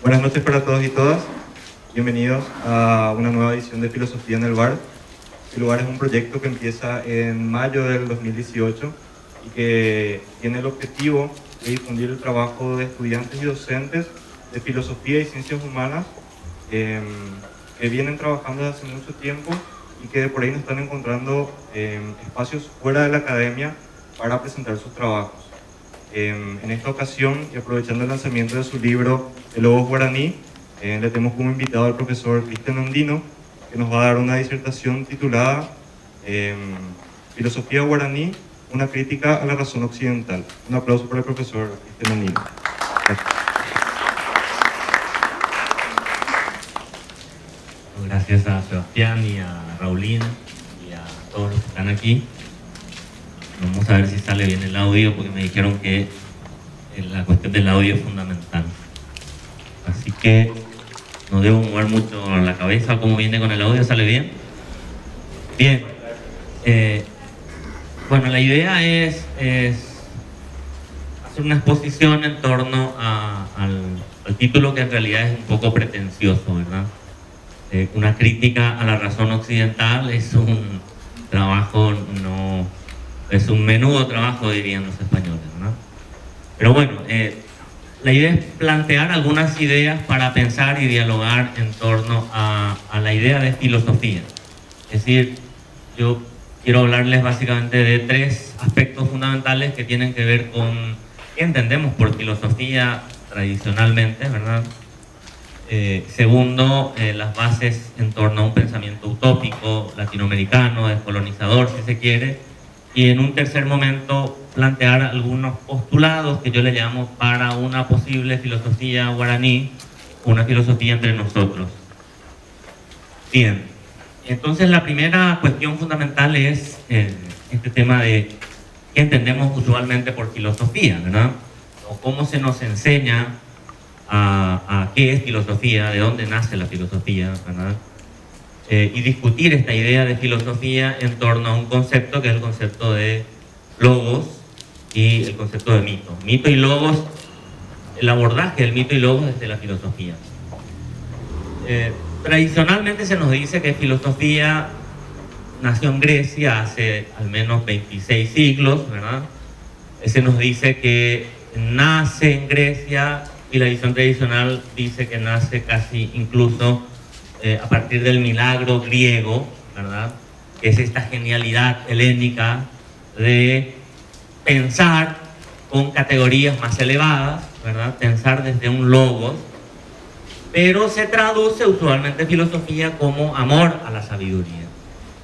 Buenas noches para todos y todas. Bienvenidos a una nueva edición de Filosofía en el Bar. El Bar es un proyecto que empieza en mayo del 2018 y que tiene el objetivo de difundir el trabajo de estudiantes y docentes de filosofía y ciencias humanas que vienen trabajando desde hace mucho tiempo y que por ahí nos están encontrando espacios fuera de la academia para presentar sus trabajos. En esta ocasión, y aprovechando el lanzamiento de su libro El Logos Guaraní, le tenemos como invitado al profesor Cristian Ondino, que nos va a dar una disertación titulada Filosofía Guaraní, una crítica a la razón occidental. Un aplauso para el profesor Cristian Ondino. Gracias a Sebastián y a Raulín y a todos los que están aquí. Vamos a ver si sale bien el audio, porque me dijeron que la cuestión del audio es fundamental. Así que no debo mover mucho la cabeza. ¿Cómo viene con el audio? ¿Sale bien? Bien. Bueno, la idea es hacer una exposición en torno al título, que en realidad es un poco pretencioso, ¿verdad? Una crítica a la razón occidental es un trabajo es un menudo trabajo, dirían los españoles, ¿no? Pero bueno, la idea es plantear algunas ideas para pensar y dialogar en torno a la idea de filosofía. Es decir, yo quiero hablarles básicamente de tres aspectos fundamentales que tienen que ver con qué entendemos por filosofía tradicionalmente, ¿verdad? Segundo, las bases en torno a un pensamiento utópico, latinoamericano, descolonizador, si se quiere. Y en un tercer momento, plantear algunos postulados que yo le llamo para una posible filosofía guaraní, una filosofía entre nosotros. Bien, entonces la primera cuestión fundamental es este tema de qué entendemos usualmente por filosofía, ¿verdad? O cómo se nos enseña a qué es filosofía, de dónde nace la filosofía, ¿verdad? Y discutir esta idea de filosofía en torno a un concepto que es el concepto de logos y el concepto de mito. Mito y logos, el abordaje del mito y logos desde la filosofía. Tradicionalmente se nos dice que filosofía nació en Grecia hace al menos 26 siglos, ¿verdad? Se nos dice que nace en Grecia, y la visión tradicional dice que nace casi incluso a partir del milagro griego, ¿verdad? Que es esta genialidad helénica de pensar con categorías más elevadas, ¿verdad? Pensar desde un logos, pero se traduce usualmente filosofía como amor a la sabiduría.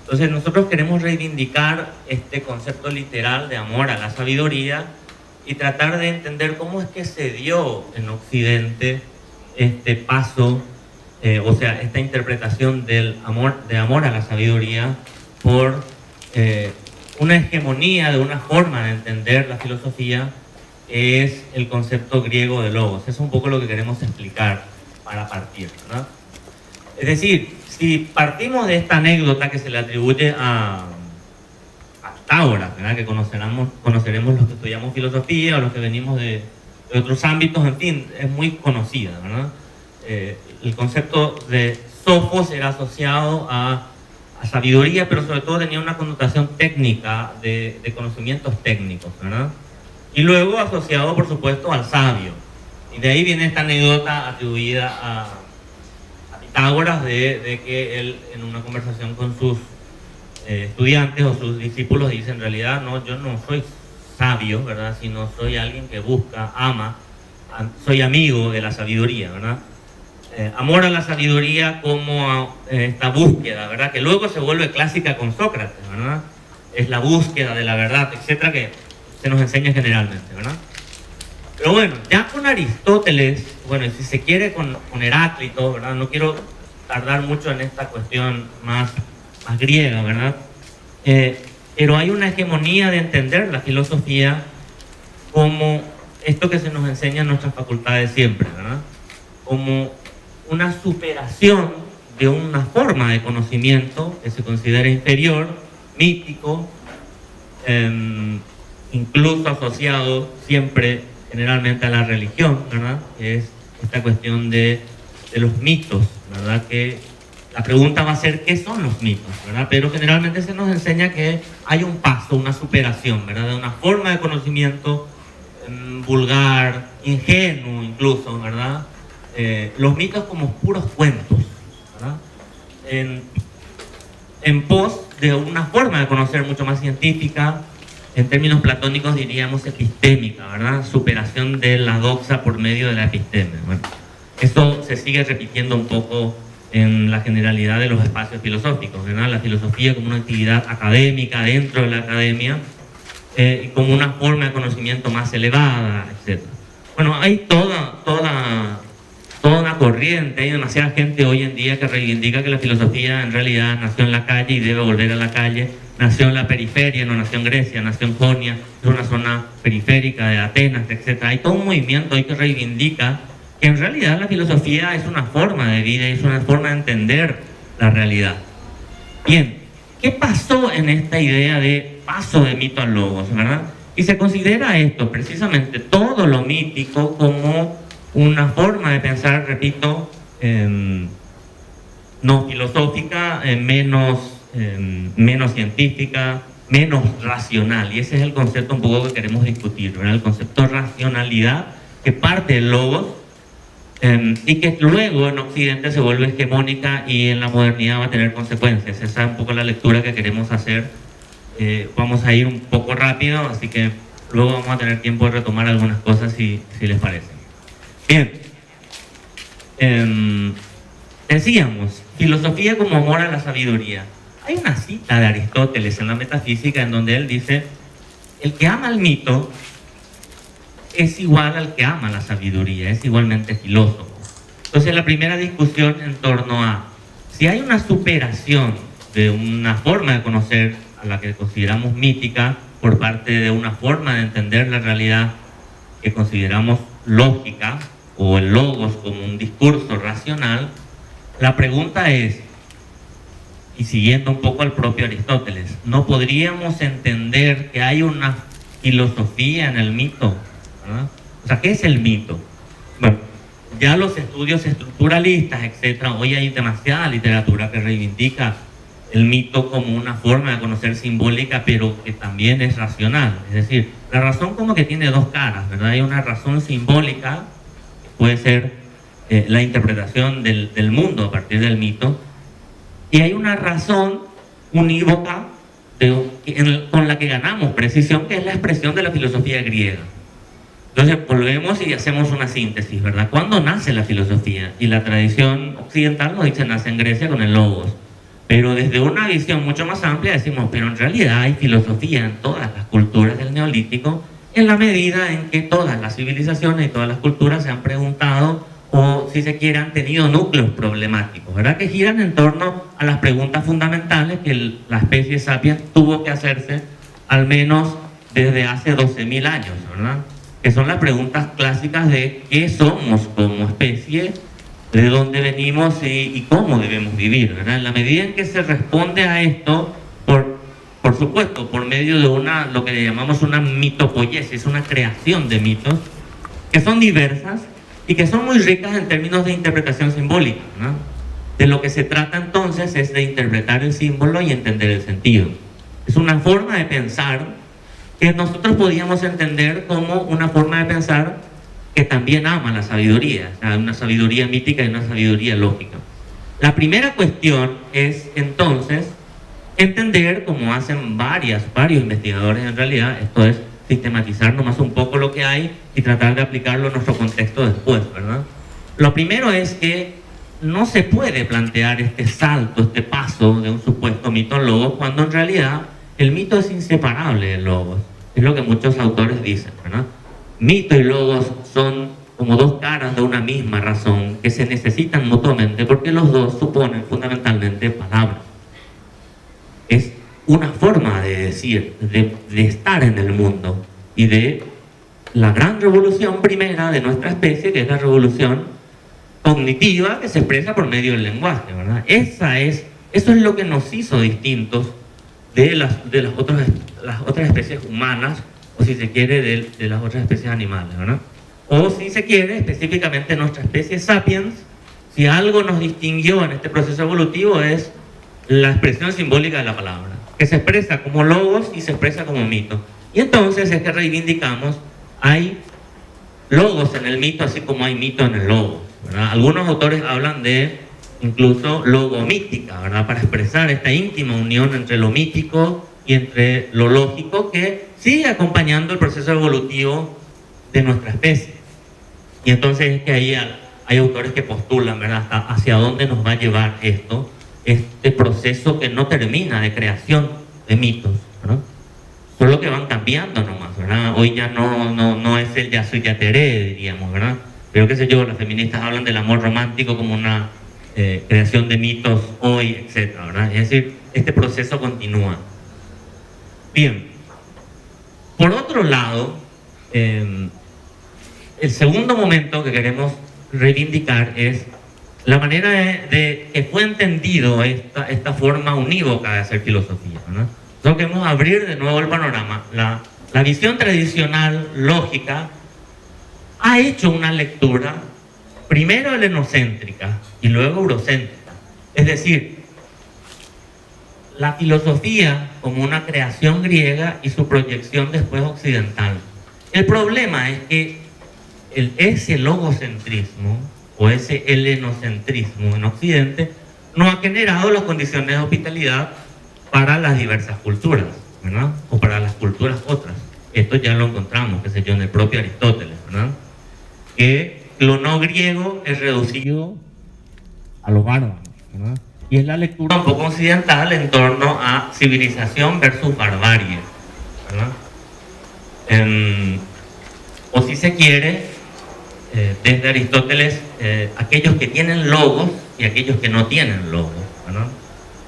Entonces nosotros queremos reivindicar este concepto literal de amor a la sabiduría y tratar de entender cómo es que se dio en Occidente este paso, o sea, esta interpretación del amor a la sabiduría por una hegemonía de una forma de entender la filosofía, que es el concepto griego de logos. Eso es un poco lo que queremos explicar para partir, ¿verdad? Es decir, si partimos de esta anécdota que se le atribuye a Pitágoras, ¿verdad? Que conoceremos los que estudiamos filosofía o los que venimos de otros ámbitos, en fin, es muy conocida, ¿verdad? El concepto de sofos era asociado a sabiduría, pero sobre todo tenía una connotación técnica, de conocimientos técnicos, ¿verdad? Y luego asociado, por supuesto, al sabio. Y de ahí viene esta anécdota atribuida a Pitágoras de que él, en una conversación con sus estudiantes o sus discípulos, dice: en realidad no, yo no soy sabio, ¿verdad? Sino soy alguien que busca, ama, soy amigo de la sabiduría, ¿verdad? Amor a la sabiduría como esta búsqueda, ¿verdad? Que luego se vuelve clásica con Sócrates, ¿verdad? Es la búsqueda de la verdad, etcétera, que se nos enseña generalmente, ¿verdad? Pero bueno, ya con Aristóteles, bueno, y si se quiere con Heráclito, ¿verdad? No quiero tardar mucho en esta cuestión más griega, ¿verdad? Pero hay una hegemonía de entender la filosofía como esto que se nos enseña en nuestras facultades siempre, ¿verdad? Como una superación de una forma de conocimiento que se considera inferior, mítico, incluso asociado siempre generalmente a la religión, ¿verdad? Que es esta cuestión de los mitos, ¿verdad? Que la pregunta va a ser ¿qué son los mitos?, ¿verdad? Pero generalmente se nos enseña que hay un paso, una superación, ¿verdad? De una forma de conocimiento vulgar, ingenuo incluso, ¿verdad? Los mitos como puros cuentos, ¿verdad? En pos de una forma de conocer mucho más científica, en términos platónicos diríamos epistémica, ¿verdad? Superación de la doxa por medio de la episteme. Bueno, esto se sigue repitiendo un poco en la generalidad de los espacios filosóficos, ¿verdad? La filosofía como una actividad académica dentro de la academia, y como una forma de conocimiento más elevada, etc. Bueno, hay toda una corriente, hay demasiada gente hoy en día que reivindica que la filosofía en realidad nació en la calle y debe volver a la calle, nació en la periferia, no nació en Grecia, nació en Jonia, es una zona periférica de Atenas, etc. Hay todo un movimiento hoy que reivindica que en realidad la filosofía es una forma de vida, es una forma de entender la realidad. Bien, ¿qué pasó en esta idea de paso de mito al logos, verdad? Y se considera esto, precisamente, todo lo mítico como una forma de pensar, repito, no filosófica, menos científica, menos racional. Y ese es el concepto un poco que queremos discutir, ¿verdad? El concepto de racionalidad que parte del logos, y que luego en Occidente se vuelve hegemónica y en la modernidad va a tener consecuencias. Esa es un poco la lectura que queremos hacer. Vamos a ir un poco rápido, así que luego vamos a tener tiempo de retomar algunas cosas si les parece. Bien, decíamos, filosofía como amor a la sabiduría. Hay una cita de Aristóteles en la Metafísica en donde él dice: el que ama el mito es igual al que ama la sabiduría, es igualmente filósofo. Entonces la primera discusión en torno a si hay una superación de una forma de conocer a la que consideramos mítica por parte de una forma de entender la realidad que consideramos lógica, o el logos como un discurso racional, la pregunta es, y siguiendo un poco al propio Aristóteles, ¿no podríamos entender que hay una filosofía en el mito? ¿Verdad? O sea, ¿qué es el mito? Bueno, ya los estudios estructuralistas, etcétera, hoy hay demasiada literatura que reivindica el mito como una forma de conocer simbólica, pero que también es racional. Es decir, la razón como que tiene dos caras, ¿verdad? Hay una razón simbólica, puede ser la interpretación del mundo a partir del mito, y hay una razón unívoca con la que ganamos precisión, que es la expresión de la filosofía griega. Entonces volvemos y hacemos una síntesis, ¿verdad? ¿Cuándo nace la filosofía? Y la tradición occidental nos dice nace en Grecia con el logos, pero desde una visión mucho más amplia decimos, pero en realidad hay filosofía en todas las culturas del Neolítico, en la medida en que todas las civilizaciones y todas las culturas se han preguntado, o si se quiere han tenido núcleos problemáticos, ¿verdad? Que giran en torno a las preguntas fundamentales que la especie sapiens tuvo que hacerse al menos desde hace 12.000 años, ¿verdad? Que son las preguntas clásicas de qué somos como especie, de dónde venimos y cómo debemos vivir, ¿verdad? En la medida en que se responde a esto, por supuesto, por medio de lo que le llamamos una mitopoiesis, una creación de mitos, que son diversas y que son muy ricas en términos de interpretación simbólica, ¿no? De lo que se trata entonces es de interpretar el símbolo y entender el sentido. Es una forma de pensar que nosotros podíamos entender como una forma de pensar que también ama la sabiduría, o sea, una sabiduría mítica y una sabiduría lógica. La primera cuestión es entonces entender, como hacen varios investigadores en realidad, esto es sistematizar nomás un poco lo que hay y tratar de aplicarlo a nuestro contexto después, ¿verdad? Lo primero es que no se puede plantear este salto, este paso de un supuesto mito al logos, cuando en realidad el mito es inseparable del logos. Es lo que muchos autores dicen, ¿verdad? Mito y logos son como dos caras de una misma razón que se necesitan mutuamente porque los dos suponen fundamentalmente palabras. Es una forma de decir, de estar en el mundo y de la gran revolución primera de nuestra especie, que es la revolución cognitiva que se expresa por medio del lenguaje, ¿verdad? Eso es lo que nos hizo distintos de las otras especies humanas, o si se quiere, de las otras especies animales, ¿verdad? O si se quiere, específicamente nuestra especie sapiens, si algo nos distinguió en este proceso evolutivo es la expresión simbólica de la palabra, que se expresa como logos y se expresa como mito. Y entonces es que reivindicamos, hay logos en el mito, así como hay mito en el logo, ¿verdad? Algunos autores hablan de incluso logomítica, ¿verdad? Para expresar esta íntima unión entre lo mítico y entre lo lógico que sigue acompañando el proceso evolutivo de nuestra especie. Y entonces es que ahí hay autores que postulan, ¿verdad?, hacia dónde nos va a llevar esto, este proceso que no termina de creación de mitos, ¿verdad? Solo que van cambiando nomás, ¿verdad? Hoy ya no es el yasu yateré, diríamos, ¿verdad? Pero qué sé yo, las feministas hablan del amor romántico como una creación de mitos hoy, etcétera, ¿verdad? Es decir, este proceso continúa. Bien, por otro lado, el segundo momento que queremos reivindicar es la manera de que fue entendido esta forma unívoca de hacer filosofía, ¿no? Entonces queremos abrir de nuevo el panorama. La visión tradicional, lógica, ha hecho una lectura primero helenocéntrica y luego eurocéntrica. Es decir, la filosofía como una creación griega y su proyección después occidental. El problema es que ese logocentrismo o ese helenocentrismo en Occidente no ha generado las condiciones de hospitalidad para las diversas culturas, ¿verdad? O para las culturas otras. Esto ya lo encontramos, qué sé yo, en el propio Aristóteles, ¿verdad? Que lo no griego es reducido a lo bárbaro, ¿verdad? Y es la lectura un poco occidental en torno a civilización versus barbarie, ¿verdad? O si se quiere, desde Aristóteles, aquellos que tienen logos y aquellos que no tienen logos, ¿verdad?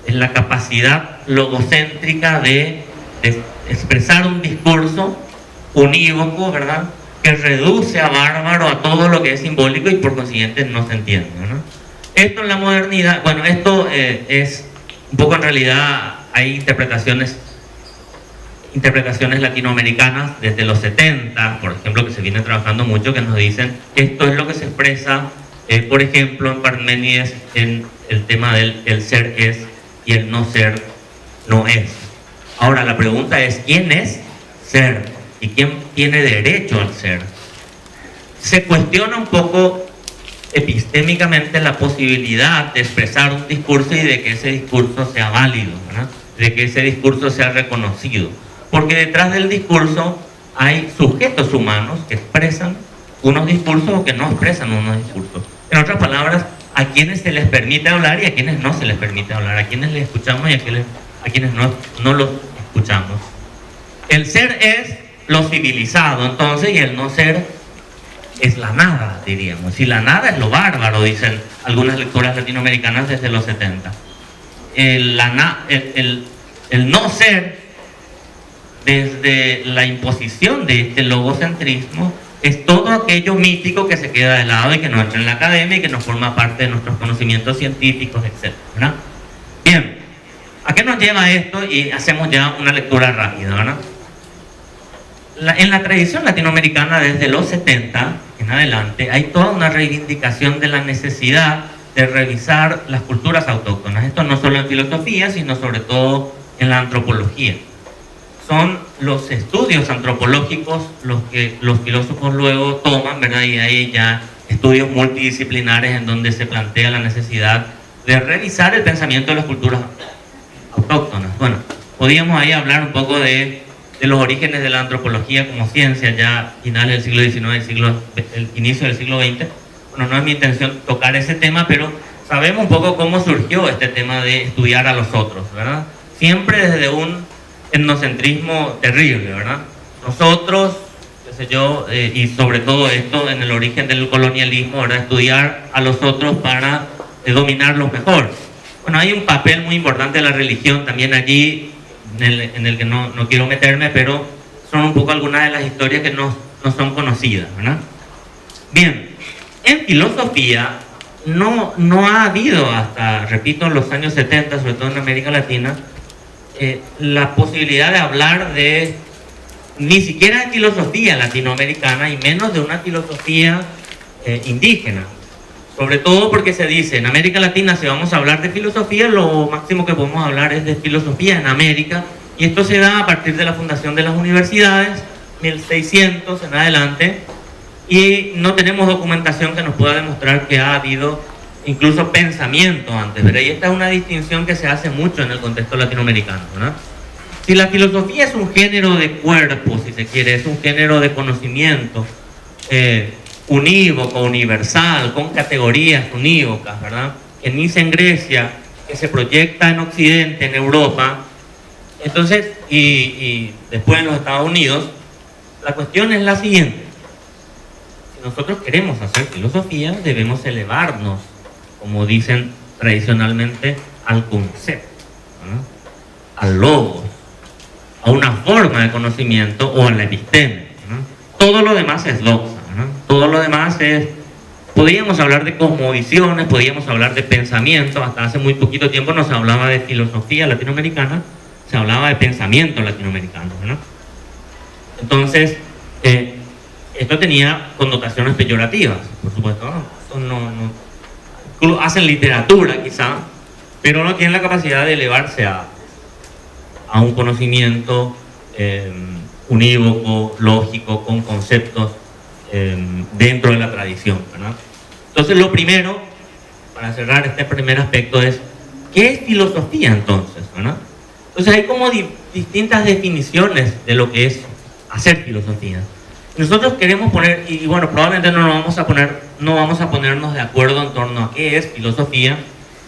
Es la capacidad logocéntrica de expresar un discurso unívoco, ¿verdad?, que reduce a bárbaro a todo lo que es simbólico y por consiguiente no se entiende, ¿no? Esto en la modernidad, bueno, esto es un poco, en realidad hay interpretaciones latinoamericanas desde los 70, por ejemplo, que se vienen trabajando mucho, que nos dicen que esto es lo que se expresa, por ejemplo, en Parménides, en el tema del el ser es y el no ser no es. Ahora, la pregunta es, ¿quién es ser? ¿Y quién tiene derecho al ser? Se cuestiona un poco epistémicamente la posibilidad de expresar un discurso y de que ese discurso sea válido, ¿verdad? De que ese discurso sea reconocido. Porque detrás del discurso hay sujetos humanos que expresan unos discursos o que no expresan unos discursos. En otras palabras, a quienes se les permite hablar y a quienes no se les permite hablar, a quienes les escuchamos y a quienes no los escuchamos. El ser es lo civilizado, entonces, y el no ser es la nada, diríamos. Y la nada es lo bárbaro, dicen algunas lecturas latinoamericanas desde los 70. El no ser, desde la imposición de este logocentrismo, es todo aquello mítico que se queda de lado y que no entra en la academia y que no forma parte de nuestros conocimientos científicos, etc., ¿verdad? Bien, ¿a qué nos lleva esto? Y hacemos ya una lectura rápida, ¿verdad? En la tradición latinoamericana, desde los 70 en adelante, hay toda una reivindicación de la necesidad de revisar las culturas autóctonas. Esto no solo en filosofía, sino sobre todo en la antropología. Son los estudios antropológicos los que los filósofos luego toman, ¿verdad? Y hay ya estudios multidisciplinares en donde se plantea la necesidad de revisar el pensamiento de las culturas autóctonas. Bueno, podríamos ahí hablar un poco de los orígenes de la antropología como ciencia, ya finales del siglo XIX, el inicio del siglo XX. Bueno, no es mi intención tocar ese tema, pero sabemos un poco cómo surgió este tema de estudiar a los otros, ¿verdad? Siempre desde un etnocentrismo terrible, ¿verdad? Nosotros, qué sé yo, y sobre todo esto en el origen del colonialismo, ¿verdad? Estudiar a los otros para dominarlos mejor. Bueno, hay un papel muy importante de la religión también allí, en el que no quiero meterme, pero son un poco algunas de las historias que no son conocidas, ¿verdad? Bien, en filosofía no ha habido hasta, repito, en los años 70, sobre todo en América Latina, la posibilidad de hablar de ni siquiera de filosofía latinoamericana y menos de una filosofía indígena. Sobre todo porque se dice, en América Latina, si vamos a hablar de filosofía, lo máximo que podemos hablar es de filosofía en América, y esto se da a partir de la fundación de las universidades, 1600 en adelante, y no tenemos documentación que nos pueda demostrar que ha habido incluso pensamiento antes, ¿verdad? Y esta es una distinción que se hace mucho en el contexto latinoamericano, ¿verdad? Si la filosofía es un género de cuerpo, si se quiere, es un género de conocimiento, unívoco, universal, con categorías unívocas, ¿verdad? Que inicia en Grecia, que se proyecta en Occidente, en Europa, entonces, y después en los Estados Unidos, la cuestión es la siguiente. Si nosotros queremos hacer filosofía, debemos elevarnos, como dicen tradicionalmente, al concepto, ¿verdad? Al logos, a una forma de conocimiento o a la episteme, ¿verdad? Todo lo demás es doxa. Todo lo demás es, podríamos hablar de cosmovisiones, podríamos hablar de pensamiento, hasta hace muy poquito tiempo no se hablaba de filosofía latinoamericana, se hablaba de pensamiento latinoamericano, ¿no? Entonces, esto tenía connotaciones peyorativas, por supuesto, no hacen literatura quizá, pero no tienen la capacidad de elevarse a un conocimiento unívoco, lógico, con conceptos dentro de la tradición, ¿verdad? Entonces, lo primero, para cerrar este primer aspecto, es ¿qué es filosofía entonces? ¿Verdad? Entonces hay como distintas definiciones de lo que es hacer filosofía. Nosotros queremos poner, y bueno, probablemente no vamos a ponernos de acuerdo en torno a qué es filosofía,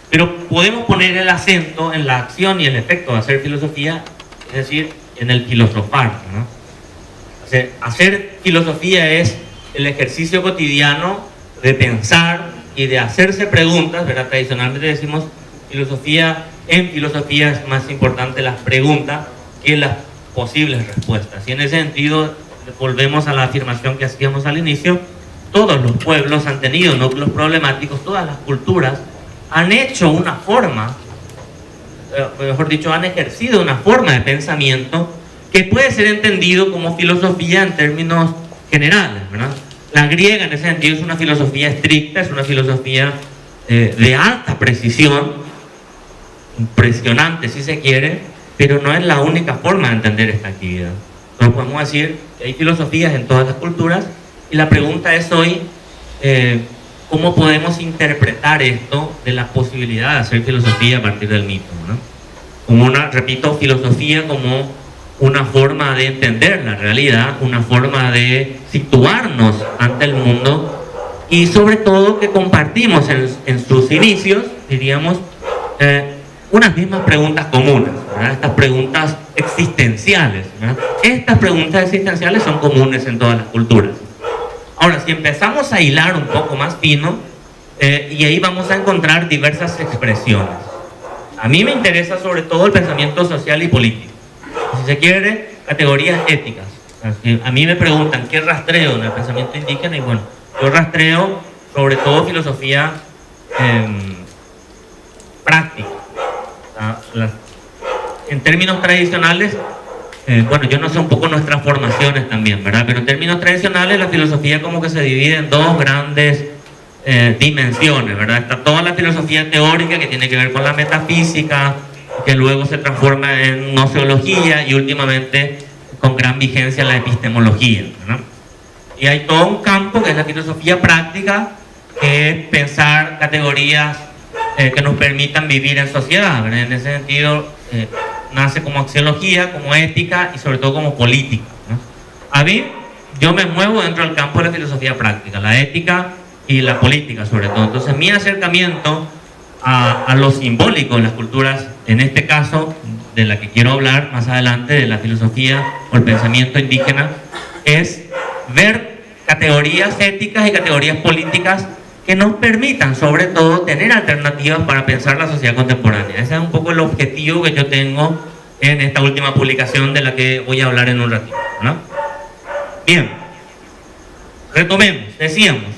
pero podemos poner el acento en la acción y el efecto de hacer filosofía, es decir, en el filosofar, ¿no? O sea, hacer filosofía es el ejercicio cotidiano de pensar y de hacerse preguntas, ¿verdad? Tradicionalmente decimos en filosofía es más importante las preguntas que las posibles respuestas. Y en ese sentido, volvemos a la afirmación que hacíamos al inicio, todos los pueblos han tenido núcleos problemáticos, todas las culturas han hecho una forma, mejor dicho, han ejercido una forma de pensamiento que puede ser entendido como filosofía en términos generales, ¿verdad? La griega en ese sentido es una filosofía estricta, es una filosofía de alta precisión, impresionante si se quiere, pero no es la única forma de entender esta actividad. Entonces podemos decir que hay filosofías en todas las culturas y la pregunta es hoy, ¿cómo podemos interpretar esto de la posibilidad de hacer filosofía a partir del mito, ¿no? Como repito, filosofía como una forma de entender la realidad, una forma de situarnos ante el mundo y sobre todo que compartimos en sus inicios, diríamos, unas mismas preguntas comunes, ¿verdad? Estas preguntas existenciales, ¿verdad? Estas preguntas existenciales son comunes en todas las culturas. Ahora, si empezamos a hilar un poco más fino, y ahí vamos a encontrar diversas expresiones. A mí me interesa sobre todo el pensamiento social y político. Si se quiere, categorías éticas. A mí me preguntan qué rastreo en el pensamiento indígena y bueno, yo rastreo sobre todo filosofía práctica. En términos tradicionales, bueno, yo no sé un poco nuestras formaciones también, ¿verdad? Pero en términos tradicionales la filosofía como que se divide en dos grandes dimensiones, ¿verdad? Está toda la filosofía teórica que tiene que ver con la metafísica, que luego se transforma en gnoseología y últimamente con gran vigencia la epistemología, ¿verdad? Y hay todo un campo que es la filosofía práctica, que es pensar categorías que nos permitan vivir en sociedad, ¿verdad? En ese sentido, nace como axiología, como ética y sobre todo como política, ¿no? A mí, yo me muevo dentro del campo de la filosofía práctica, la ética y la política sobre todo. Entonces, mi acercamiento a lo simbólico en las culturas, en este caso, de la que quiero hablar más adelante, de la filosofía o el pensamiento indígena, es ver categorías éticas y categorías políticas que nos permitan, sobre todo, tener alternativas para pensar la sociedad contemporánea. Ese es un poco el objetivo que yo tengo en esta última publicación de la que voy a hablar en un ratito, ¿no? Bien, retomemos, decíamos,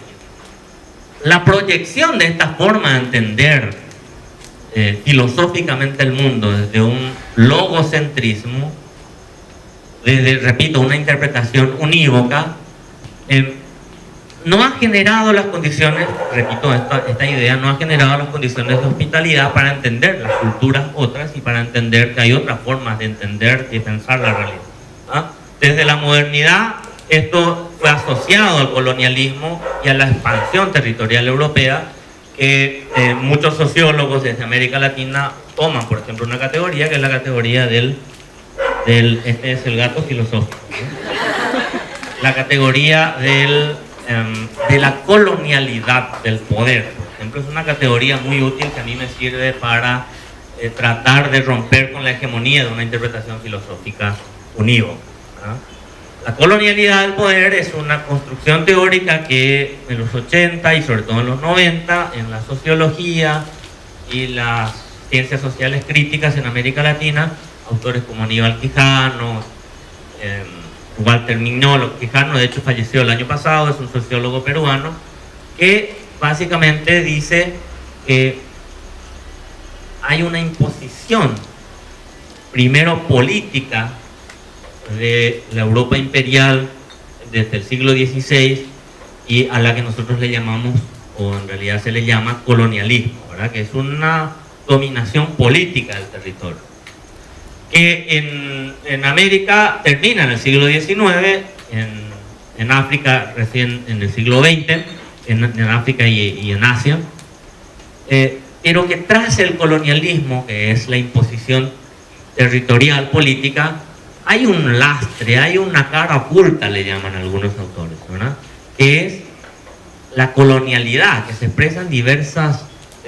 la proyección de esta forma de entender filosóficamente el mundo desde un logocentrismo desde, repito, una interpretación unívoca, no ha generado las condiciones, repito, esta idea no ha generado las condiciones de hospitalidad para entender las culturas otras y para entender que hay otras formas de entender y pensar la realidad. ¿Ah? Desde la modernidad, esto fue asociado al colonialismo y a la expansión territorial europea, que muchos sociólogos desde América Latina toman, por ejemplo, una categoría que es la categoría este es el gato filosófico, ¿no? La categoría de la colonialidad del poder, por ejemplo, es una categoría muy útil que a mí me sirve para tratar de romper con la hegemonía de una interpretación filosófica unívoca, ¿no? La colonialidad del poder es una construcción teórica que en los 80 y sobre todo en los 90, en la sociología y las ciencias sociales críticas en América Latina, autores como Aníbal Quijano, Walter Mignolo, Quijano de hecho falleció el año pasado, es un sociólogo peruano, que básicamente dice que hay una imposición, primero política, de la Europa imperial desde el siglo XVI y a la que nosotros le llamamos, o en realidad se le llama colonialismo, ¿verdad? Que es una dominación política del territorio, que en América termina en el siglo XIX, en África recién en el siglo XX, en África y en Asia, pero que tras el colonialismo, que es la imposición territorial política, hay un lastre, hay una cara oculta, le llaman algunos autores, ¿verdad? Que es la colonialidad, que se expresa en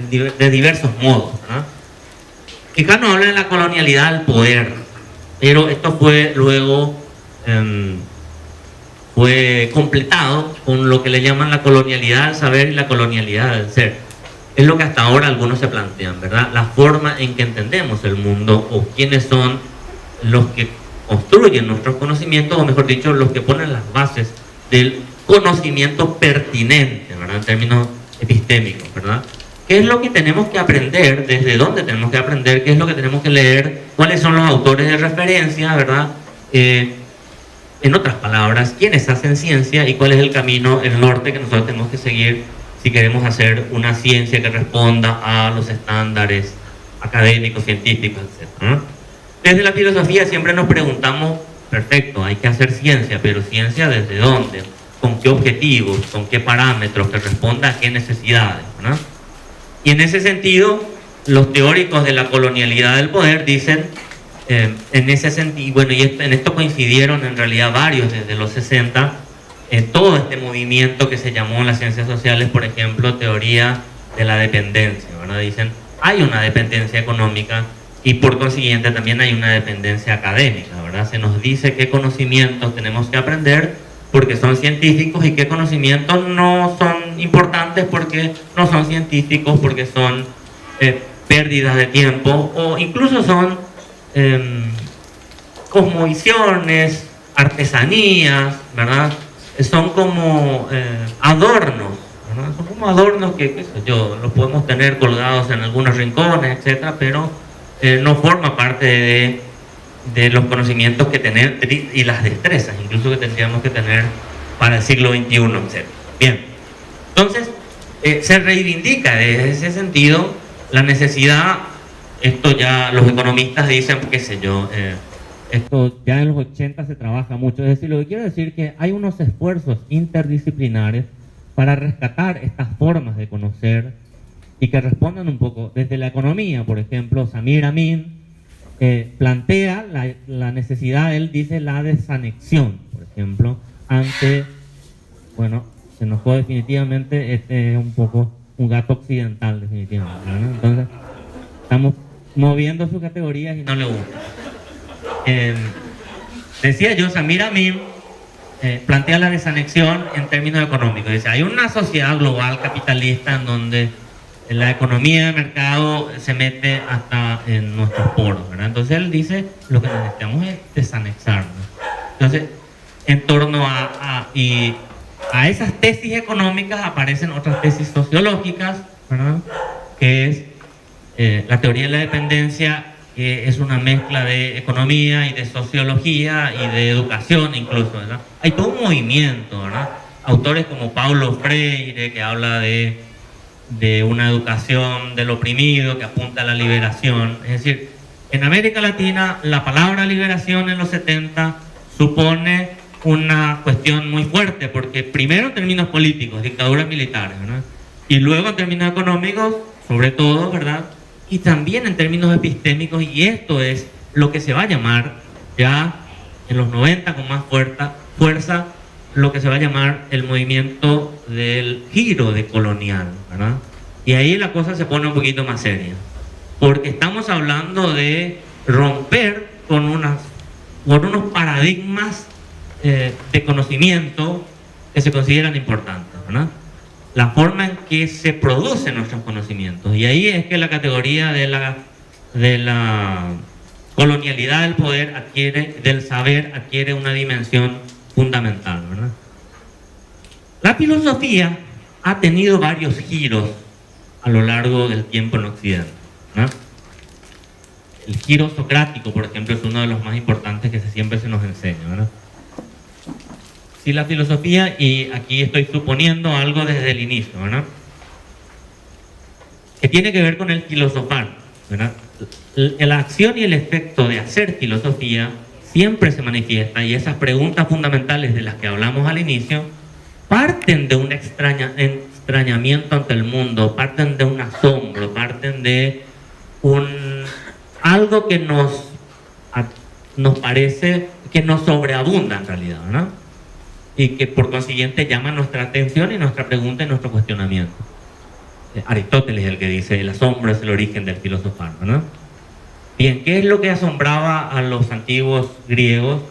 de diversos modos, ¿verdad? Quijano habla de la colonialidad del poder, pero esto fue luego fue completado con lo que le llaman la colonialidad del saber y la colonialidad del ser. Es lo que hasta ahora algunos se plantean, ¿verdad? La forma en que entendemos el mundo, o quiénes son los que construyen nuestros conocimientos, o mejor dicho, los que ponen las bases del conocimiento pertinente, ¿verdad? En términos epistémicos, ¿verdad? ¿Qué es lo que tenemos que aprender? ¿Desde dónde tenemos que aprender? ¿Qué es lo que tenemos que leer? ¿Cuáles son los autores de referencia, ¿verdad? En otras palabras, ¿quiénes hacen ciencia y cuál es el camino, el norte que nosotros tenemos que seguir si queremos hacer una ciencia que responda a los estándares académicos, científicos, etcétera? Desde la filosofía siempre nos preguntamos, perfecto, hay que hacer ciencia, pero ¿ciencia desde dónde? ¿Con qué objetivos? ¿Con qué parámetros? Que responda a qué necesidades, ¿verdad? Y en ese sentido, los teóricos de la colonialidad del poder dicen, en ese sentido, bueno, y en esto coincidieron en realidad varios desde los 60, en todo este movimiento que se llamó en las ciencias sociales, por ejemplo, teoría de la dependencia, ¿verdad? Dicen, hay una dependencia económica, y por consiguiente también hay una dependencia académica, ¿verdad? Se nos dice qué conocimientos tenemos que aprender porque son científicos y qué conocimientos no son importantes porque no son científicos, porque son pérdidas de tiempo o incluso son cosmovisiones, artesanías, ¿verdad? Son como adornos, ¿verdad? Son como adornos que, qué sé yo, los podemos tener colgados en algunos rincones, etcétera, pero no forma parte de los conocimientos que tenemos y las destrezas incluso que tendríamos que tener para el siglo XXI, etc. Bien, entonces se reivindica desde ese sentido la necesidad, esto ya los economistas dicen, qué sé yo, esto ya en los 80 se trabaja mucho, es decir, lo que quiero decir que hay unos esfuerzos interdisciplinares para rescatar estas formas de conocer y que respondan un poco desde la economía. Por ejemplo, Samir Amin plantea la necesidad, él dice la desanexión, por ejemplo, ante, bueno, se enojó definitivamente, este es un poco un gato occidental definitivamente, ¿no? Entonces estamos moviendo sus categorías y no le gusta. Decía yo, Samir Amin plantea la desanexión en términos económicos. Dice, hay una sociedad global capitalista en donde la economía de mercado se mete hasta en nuestros poros, ¿verdad? Entonces él dice, lo que necesitamos es desanexarnos. Entonces, en torno a esas tesis económicas aparecen otras tesis sociológicas, ¿verdad? Que es la teoría de la dependencia que es una mezcla de economía y de sociología y de educación incluso, ¿verdad? Hay todo un movimiento, ¿verdad? Autores como Paulo Freire, que habla de una educación del oprimido, que apunta a la liberación. Es decir, en América Latina la palabra liberación en los 70 supone una cuestión muy fuerte, porque primero en términos políticos, dictaduras militares, ¿verdad? Y luego en términos económicos, sobre todo, ¿verdad? Y también en términos epistémicos, y esto es lo que se va a llamar ya en los 90 con más fuerza, lo que se va a llamar el movimiento del giro decolonial, ¿verdad? Y ahí la cosa se pone un poquito más seria, porque estamos hablando de romper con unos paradigmas de conocimiento que se consideran importantes, ¿verdad? La forma en que se producen nuestros conocimientos. Y ahí es que la categoría de la colonialidad del poder del saber adquiere una dimensión fundamental, ¿verdad? La filosofía ha tenido varios giros a lo largo del tiempo en Occidente, ¿verdad? El giro socrático, por ejemplo, es uno de los más importantes que siempre se nos enseña, ¿verdad? Si la filosofía, y aquí estoy suponiendo algo desde el inicio, ¿verdad?, que tiene que ver con el filosofar, ¿verdad? La acción y el efecto de hacer filosofía siempre se manifiesta, y esas preguntas fundamentales de las que hablamos al inicio parten de un extrañamiento ante el mundo, parten de un asombro, parten de algo que nos parece que nos sobreabunda en realidad, ¿no? Y que por consiguiente llama nuestra atención y nuestra pregunta y nuestro cuestionamiento. Aristóteles es el que dice: el asombro es el origen del filosofar, ¿no? Bien, ¿qué es lo que asombraba a los antiguos griegos?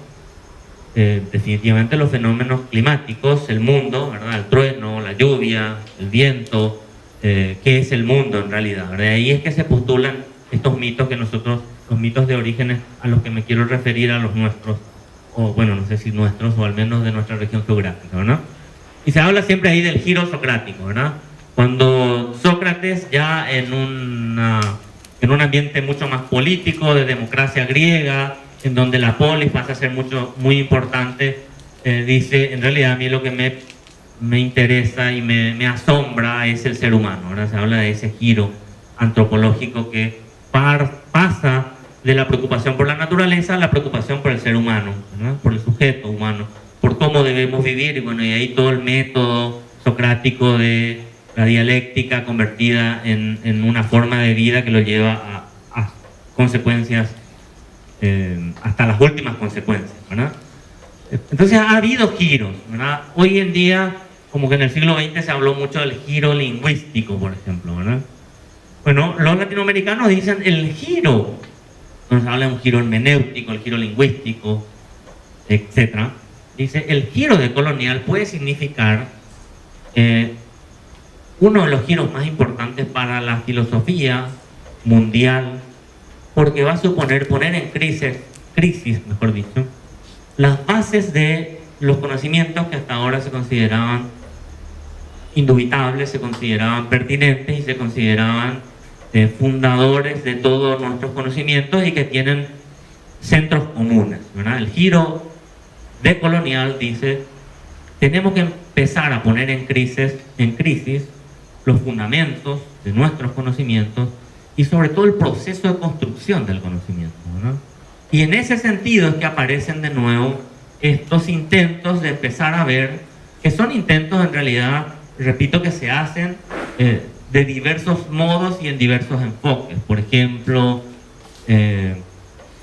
Definitivamente los fenómenos climáticos, el mundo, ¿verdad? El trueno, la lluvia, el viento, ¿qué es el mundo en realidad? ¿Verdad? Ahí es que se postulan estos mitos que nosotros, los mitos de orígenes a los que me quiero referir, a los nuestros, o bueno, no sé si nuestros, o al menos de nuestra región geográfica, ¿verdad? Y se habla siempre ahí del giro socrático, ¿verdad? Cuando Sócrates, ya en un ambiente mucho más político, de democracia griega, en donde la polis pasa a ser muy importante, dice: en realidad a mí lo que me interesa y me asombra es el ser humano, ¿verdad? Se habla de ese giro antropológico que pasa de la preocupación por la naturaleza a la preocupación por el ser humano, ¿verdad? Por el sujeto humano, por cómo debemos vivir. Y bueno, y ahí todo el método socrático de la dialéctica convertida en una forma de vida que lo lleva a consecuencias, hasta las últimas consecuencias, ¿verdad? Entonces ha habido giros, ¿verdad? Hoy en día, como que en el siglo XX se habló mucho del giro lingüístico, por ejemplo, ¿verdad? Bueno, los latinoamericanos dicen el giro. Nos habla de un giro hermenéutico, el giro lingüístico, etc. Dice: el giro decolonial puede significar uno de los giros más importantes para la filosofía mundial, porque va a suponer poner en crisis, mejor dicho, las bases de los conocimientos que hasta ahora se consideraban indubitables, se consideraban pertinentes y se consideraban fundadores de todos nuestros conocimientos y que tienen centros comunes, ¿verdad? El giro decolonial dice: tenemos que empezar a poner en crisis los fundamentos de nuestros conocimientos y sobre todo el proceso de construcción del conocimiento, ¿verdad? Y en ese sentido es que aparecen de nuevo estos intentos de empezar a ver, que son intentos en realidad, repito, que se hacen de diversos modos y en diversos enfoques. Por ejemplo,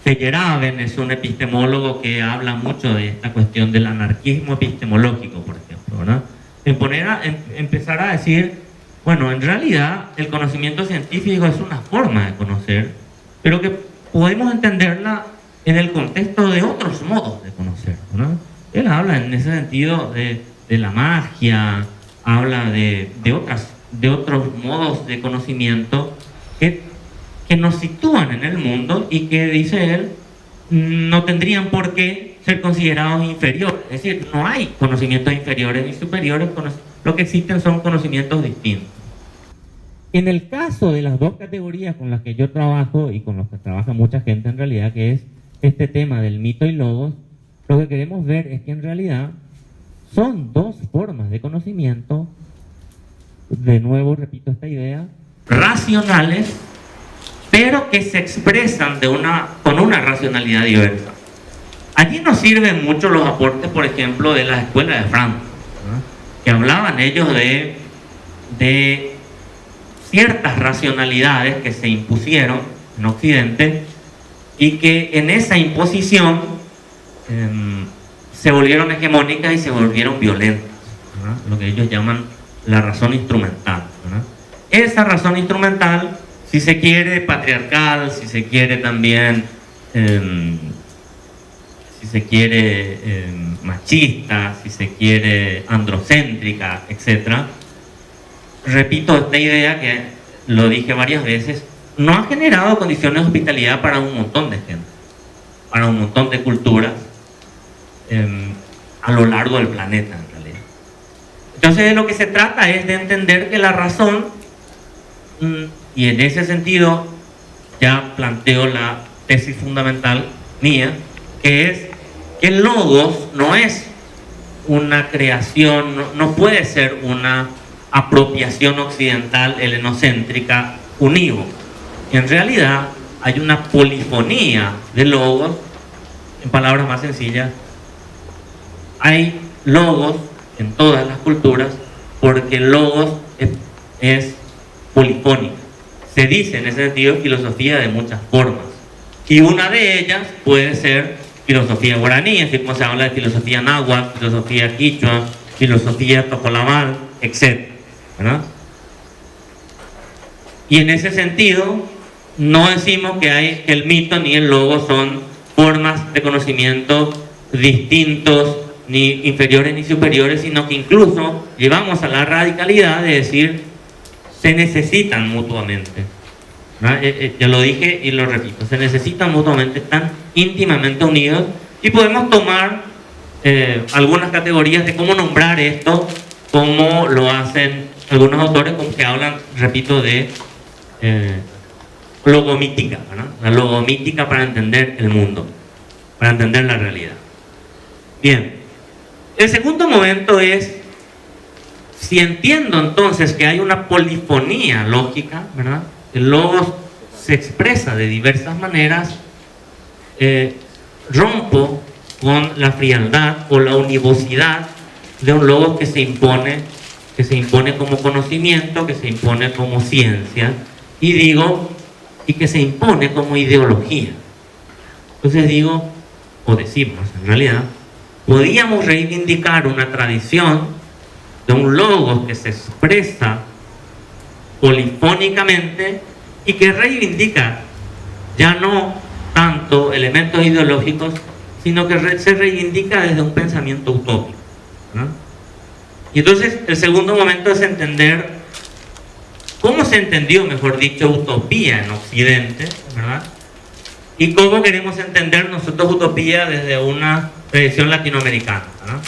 Feyerabend es un epistemólogo que habla mucho de esta cuestión del anarquismo epistemológico, por ejemplo, ¿verdad? Empezar a decir: bueno, en realidad el conocimiento científico es una forma de conocer, pero que podemos entenderla en el contexto de otros modos de conocer, ¿no? Él habla en ese sentido de la magia, habla de otros modos de conocimiento que nos sitúan en el mundo y que, dice él, no tendrían por qué ser considerados inferiores. Es decir, no hay conocimientos inferiores ni superiores, lo que existen son conocimientos distintos. En el caso de las dos categorías con las que yo trabajo y con las que trabaja mucha gente en realidad, que es este tema del mito y logos, lo que queremos ver es que en realidad son dos formas de conocimiento, de nuevo repito esta idea, racionales, pero que se expresan con una racionalidad diversa. Allí nos sirven mucho los aportes, por ejemplo, de las escuelas de Frankfurt, ¿no? Que hablaban ellos de ciertas racionalidades que se impusieron en Occidente y que en esa imposición se volvieron hegemónicas y se volvieron violentas, ¿no? Lo que ellos llaman la razón instrumental, ¿no? Esa razón instrumental, si se quiere patriarcal, si se quiere también si se quiere machista, si se quiere androcéntrica, etc. Repito esta idea que lo dije varias veces, no ha generado condiciones de hospitalidad para un montón de gente, para un montón de culturas a lo largo del planeta en realidad. Entonces de lo que se trata es de entender que la razón, y en ese sentido ya planteo la tesis fundamental mía, que es que el logos no es una creación, no puede ser una apropiación occidental helenocéntrica unívoca. En realidad hay una polifonía de logos. En palabras más sencillas, hay logos en todas las culturas porque el logos es polifónico. Se dice en ese sentido filosofía de muchas formas, y una de ellas puede ser filosofía guaraní, así como se habla de filosofía náhuatl, filosofía quichua, filosofía topolamal, etc., ¿verdad? Y en ese sentido no decimos que el mito ni el logo son formas de conocimiento distintos, ni inferiores ni superiores, sino que incluso llevamos a la radicalidad de decir se necesitan mutuamente. Ya lo dije y lo repito, se necesitan mutuamente, están íntimamente unidos, y podemos tomar algunas categorías de cómo nombrar esto, como lo hacen algunos autores que hablan, repito, de logomítica, ¿no? La logomítica para entender el mundo, para entender la realidad. Bien, el segundo momento es, si entiendo entonces que hay una polifonía lógica, ¿verdad? El logos se expresa de diversas maneras, rompo con la frialdad o la univocidad de un logos que se impone como conocimiento, que se impone como ciencia, y que se impone como ideología. Entonces digo, o decimos en realidad, podíamos reivindicar una tradición de un logos que se expresa polifónicamente y que reivindica ya no tanto elementos ideológicos, sino que se reivindica desde un pensamiento utópico, ¿no? Y entonces el segundo momento es entender cómo se entendió, mejor dicho, utopía en Occidente, ¿verdad? Y cómo queremos entender nosotros utopía desde una tradición latinoamericana, ¿no?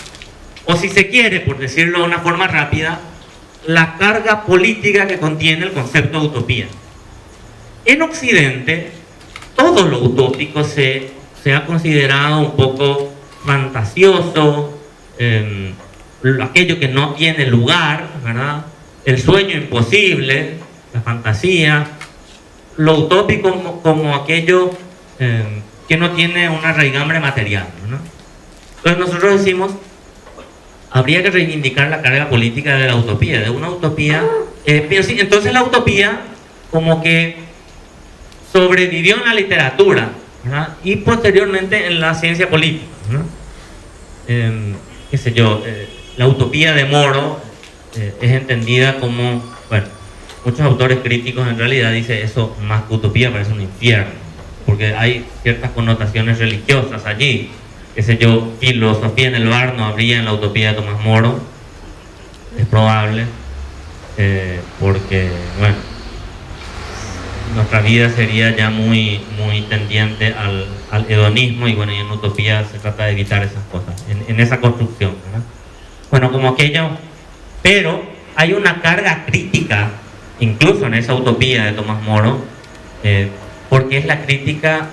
O si se quiere, por decirlo de una forma rápida, la carga política que contiene el concepto de utopía. En Occidente, todo lo utópico se ha considerado un poco fantasioso, aquello que no tiene lugar, ¿verdad? El sueño imposible, la fantasía, lo utópico como aquello que no tiene una raigambre material, ¿no? Entonces nosotros decimos, habría que reivindicar la carga política de la utopía, de una utopía, pero sí, entonces la utopía como que sobrevivió en la literatura, ¿verdad? Y posteriormente en la ciencia política, ¿no? Qué sé yo, la utopía de Moro es entendida como, bueno, muchos autores críticos en realidad dicen eso, más que utopía parece un infierno, porque hay ciertas connotaciones religiosas allí. Qué sé yo, filosofía en el bar no habría en la utopía de Tomás Moro, es probable, porque, bueno, nuestra vida sería ya muy tendiente al hedonismo, y bueno, y en utopía se trata de evitar esas cosas, en esa construcción, ¿verdad? Bueno, como aquello, pero hay una carga crítica incluso en esa utopía de Tomás Moro, porque es la crítica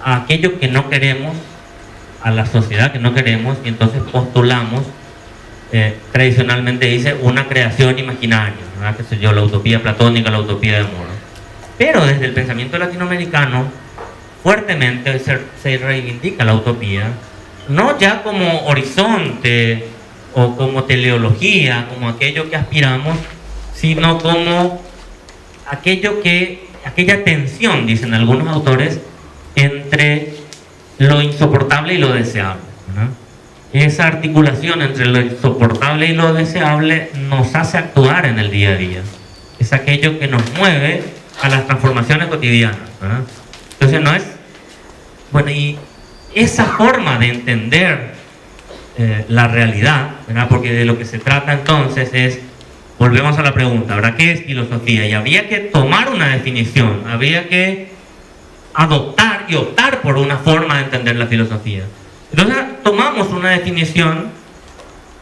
a aquello que no queremos, a la sociedad que no queremos, y entonces postulamos, tradicionalmente dice, una creación imaginaria, ¿verdad? Qué sé yo, la utopía platónica, la utopía de Moro. Pero desde el pensamiento latinoamericano, fuertemente se reivindica la utopía, no ya como horizonte o como teleología, como aquello que aspiramos, sino como aquella tensión, dicen algunos autores, entre lo insoportable y lo deseable, ¿verdad? Esa articulación entre lo insoportable y lo deseable nos hace actuar en el día a día. Es aquello que nos mueve a las transformaciones cotidianas, ¿verdad? Entonces no es... Bueno, y esa forma de entender la realidad, ¿verdad? Porque de lo que se trata entonces es, volvemos a la pregunta, ¿verdad? ¿Qué es filosofía? Y habría que tomar una definición, habría que adoptar y optar por una forma de entender la filosofía. Entonces tomamos una definición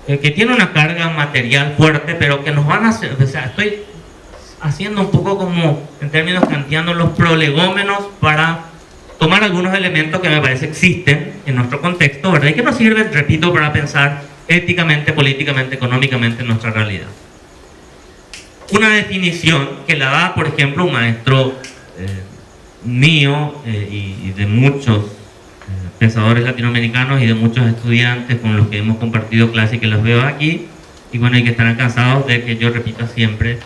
que tiene una carga material fuerte, pero que nos van a hacer, o sea, estoy haciendo un poco como, en términos kantianos, los prolegómenos para tomar algunos elementos que me parece existen en nuestro contexto, ¿verdad? Y que nos sirven, repito, para pensar éticamente, políticamente, económicamente en nuestra realidad. Una definición que la da, por ejemplo, un maestro mío y de muchos pensadores latinoamericanos y de muchos estudiantes con los que hemos compartido clase y que los veo aquí, y bueno, y que estarán cansados de que yo repita siempre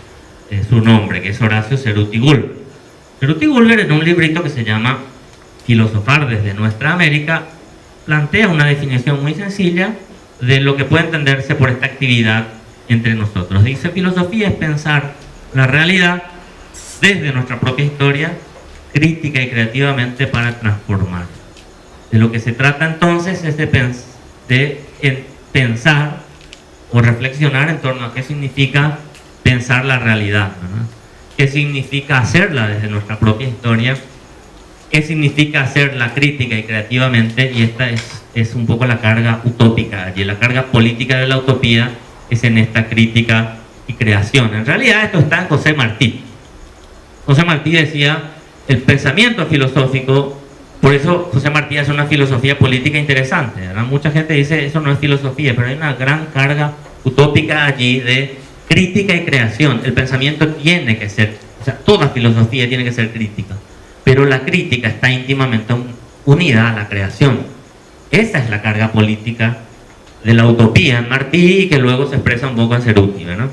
su nombre, que es Horacio Ceruti Gulber. Ceruti Gulber, en un librito que se llama Filosofar desde nuestra América, plantea una definición muy sencilla de lo que puede entenderse por esta actividad entre nosotros. Dice, filosofía es pensar la realidad desde nuestra propia historia, crítica y creativamente para transformar. De lo que se trata entonces es de pensar o reflexionar en torno a qué significa pensar la realidad, ¿verdad? Qué significa hacerla desde nuestra propia historia, qué significa hacerla crítica y creativamente, y esta es un poco la carga utópica, y la carga política de la utopía es en esta crítica y creación. En realidad esto está en José Martí. José Martí decía, el pensamiento filosófico, por eso José Martí hace una filosofía política interesante, ¿verdad? Mucha gente dice, eso no es filosofía, pero hay una gran carga utópica allí de crítica y creación. El pensamiento tiene que ser, o sea, toda filosofía tiene que ser crítica, pero la crítica está íntimamente unida a la creación. Esa es la carga política de la utopía en Martí, y que luego se expresa un poco en Ceruti, ¿verdad?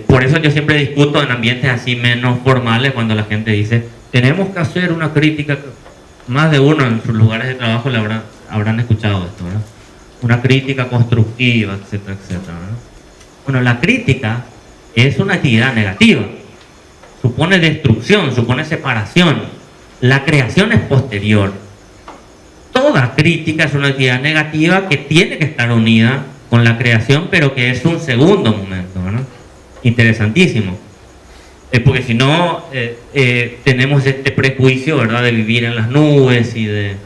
Por eso yo siempre discuto en ambientes así menos formales, cuando la gente dice, tenemos que hacer una crítica. Más de uno en sus lugares de trabajo le habrán escuchado esto, ¿verdad? Una crítica constructiva, etcétera, etcétera, ¿verdad? Bueno, la crítica es una actividad negativa, supone destrucción, supone separación. La creación es posterior. Toda crítica es una actividad negativa que tiene que estar unida con la creación, pero que es un segundo momento, ¿verdad? Interesantísimo. Porque si no, tenemos este prejuicio, ¿verdad?, de vivir en las nubes y de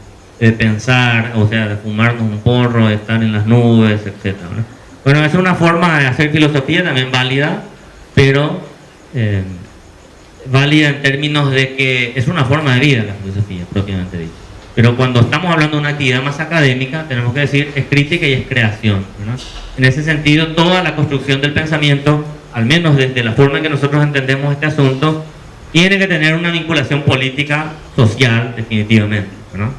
pensar, o sea, de fumarnos un porro, de estar en las nubes, etc., ¿verdad? Bueno, es una forma de hacer filosofía también válida, pero válida en términos de que es una forma de vida la filosofía, propiamente dicho. Pero cuando estamos hablando de una actividad más académica, tenemos que decir es crítica y es creación, ¿verdad? En ese sentido, toda la construcción del pensamiento, al menos desde la forma en que nosotros entendemos este asunto, tiene que tener una vinculación política, social, definitivamente, ¿no?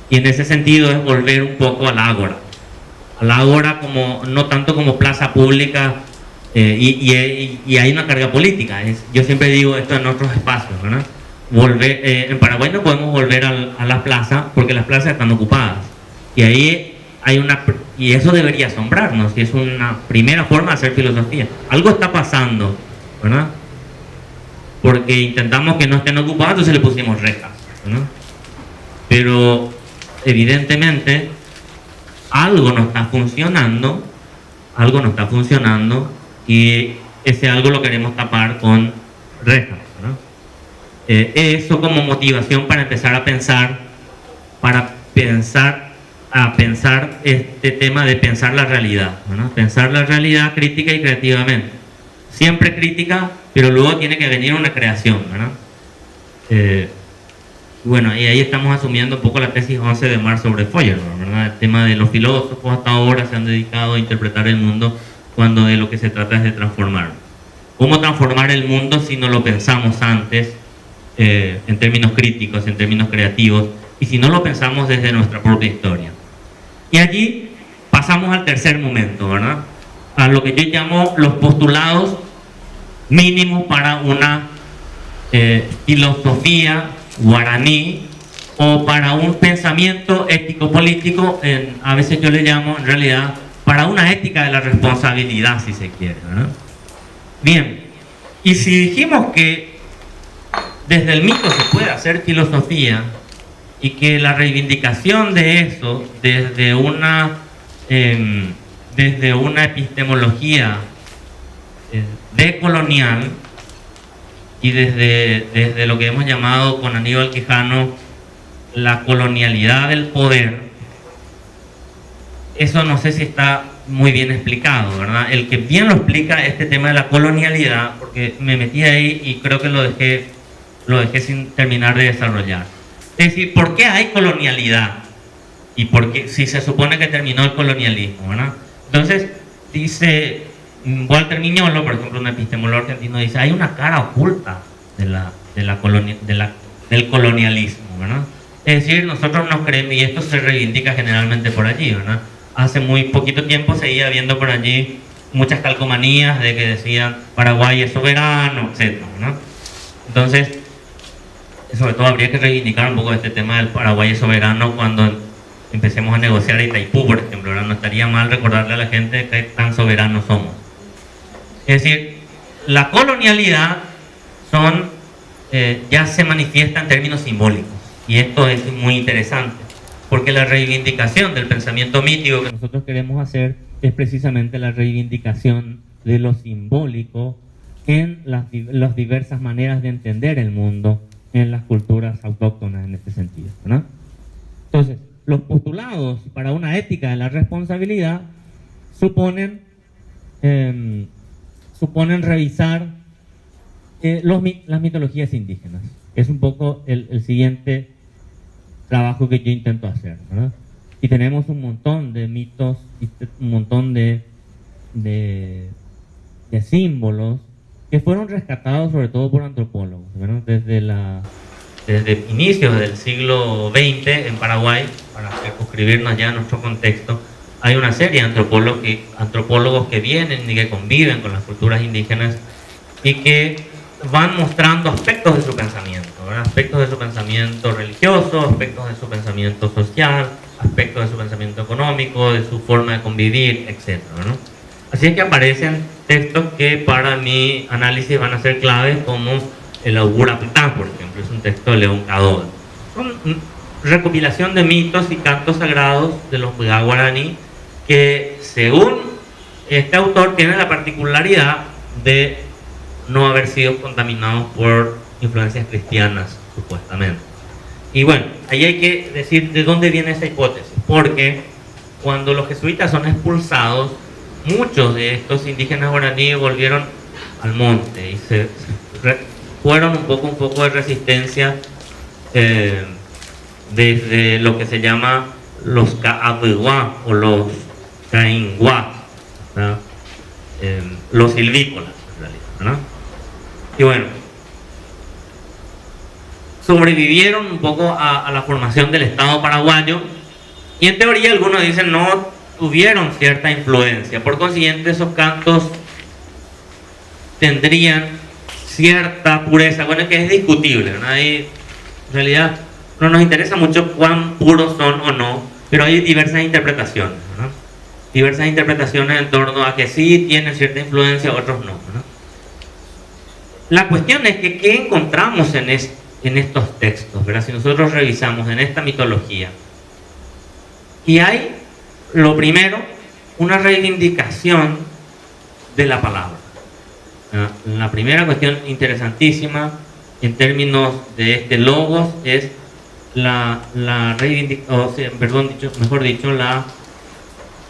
Y en ese sentido es volver un poco al ágora como, no tanto como plaza pública, y hay una carga política. Yo siempre digo esto en otros espacios, ¿verdad? En Paraguay no podemos volver a la plaza porque las plazas están ocupadas, y ahí y eso debería asombrarnos, y es una primera forma de hacer filosofía. Algo está pasando, ¿verdad? Porque intentamos que no estén ocupados, entonces le pusimos rejas, ¿verdad? Pero evidentemente algo no está funcionando, y ese algo lo queremos tapar con rejas, ¿verdad? Eso como motivación para empezar a pensar este tema de pensar la realidad, ¿no? Pensar la realidad crítica y creativamente. siempre crítica, pero luego tiene que venir una creación, ¿verdad? Bueno, y ahí estamos asumiendo un poco la tesis 11 de Marx sobre Feuerbach, ¿verdad? El tema de los filósofos hasta ahora se han dedicado a interpretar el mundo cuando de lo que se trata es de transformarlo. ¿Cómo transformar el mundo si no lo pensamos antes en términos críticos, en términos creativos, y si no lo pensamos desde nuestra propia historia? Y allí pasamos al tercer momento, ¿verdad? A lo que yo llamo los postulados mínimos para una filosofía guaraní o para un pensamiento ético-político, a veces yo le llamo en realidad para una ética de la responsabilidad, si se quiere, ¿verdad? Bien, y si dijimos que desde el mito se puede hacer filosofía y que la reivindicación de eso desde una epistemología decolonial y desde lo que hemos llamado con Aníbal Quijano la colonialidad del poder, eso no sé si está muy bien explicado, ¿verdad? El que bien lo explica este tema de la colonialidad, porque me metí ahí y creo que lo dejé sin terminar de desarrollar. Es decir, ¿por qué hay colonialidad? Y por qué, si se supone que terminó el colonialismo, ¿verdad? Entonces, dice Walter Miñolo, por ejemplo, un epistemólogo argentino, dice, hay una cara oculta del colonialismo, ¿verdad? Es decir, nosotros nos creemos, y esto se reivindica generalmente por allí, ¿verdad? Hace muy poquito tiempo seguía viendo por allí muchas calcomanías de que decían Paraguay es soberano, etc., ¿no? Entonces, sobre todo habría que reivindicar un poco este tema del Paraguay es soberano cuando empecemos a negociar Itaipú, por ejemplo, ¿verdad? No estaría mal recordarle a la gente que tan soberanos somos. Es decir, la colonialidad ya se manifiesta en términos simbólicos, y esto es muy interesante, porque la reivindicación del pensamiento mítico que nosotros queremos hacer es precisamente la reivindicación de lo simbólico en las diversas maneras de entender el mundo en las culturas autóctonas en este sentido, ¿no? Entonces, los postulados para una ética de la responsabilidad suponen revisar las mitologías indígenas. Es un poco el siguiente trabajo que yo intento hacer, ¿verdad? Y tenemos un montón de mitos, un montón de símbolos que fueron rescatados sobre todo por antropólogos, ¿verdad? Desde inicios del siglo XX en Paraguay, para circunscribirnos ya a nuestro contexto, hay una serie de antropólogos que vienen y que conviven con las culturas indígenas y que van mostrando aspectos de su pensamiento, ¿verdad? Aspectos de su pensamiento religioso, aspectos de su pensamiento social, aspectos de su pensamiento económico, de su forma de convivir, etc., ¿no? Así es que aparecen textos que para mi análisis van a ser claves, como el Augura Ptah, por ejemplo, es un texto de León Cadol. Son recopilación de mitos y cantos sagrados de los Pgá guaraní que, según este autor, tienen la particularidad de no haber sido contaminados por influencias cristianas, supuestamente. Y bueno, ahí hay que decir de dónde viene esa hipótesis, porque cuando los jesuitas son expulsados, muchos de estos indígenas guaraníes volvieron al monte y fueron un poco de resistencia desde lo que se llama los Ka'abiguá o los Cainguá, ¿no? Los silvícolas, en realidad, ¿no? Y bueno, sobrevivieron un poco a la formación del Estado paraguayo, y en teoría algunos dicen no tuvieron cierta influencia, por consiguiente esos cantos tendrían cierta pureza, bueno, que es discutible, ¿no? Ahí, en realidad no nos interesa mucho cuán puros son o no, pero hay diversas interpretaciones, ¿no? Diversas interpretaciones en torno a que sí tienen cierta influencia, otros no, ¿no? La cuestión es que ¿qué encontramos en estos textos, ¿verdad? Si nosotros revisamos en esta mitología, y hay, lo primero, una reivindicación de la palabra. La primera cuestión interesantísima en términos de este logos es la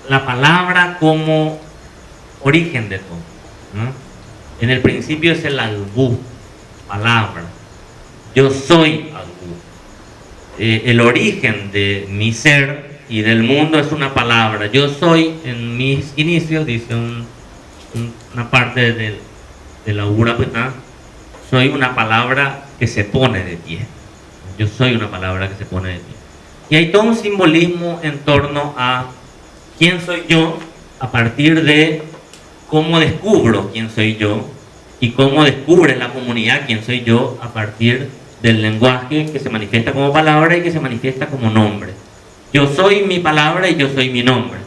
palabra como origen de todo, ¿no? En el principio es el albú, palabra. Yo soy albú. El origen de mi ser y del mundo es una palabra. Yo soy, en mis inicios, dice una parte de la Ura Petá, soy una palabra que se pone de pie. Yo soy una palabra que se pone de pie. Y hay todo un simbolismo en torno a quién soy yo a partir de cómo descubro quién soy yo y cómo descubre la comunidad quién soy yo a partir del lenguaje que se manifiesta como palabra y que se manifiesta como nombre. Yo soy mi palabra y yo soy mi nombre.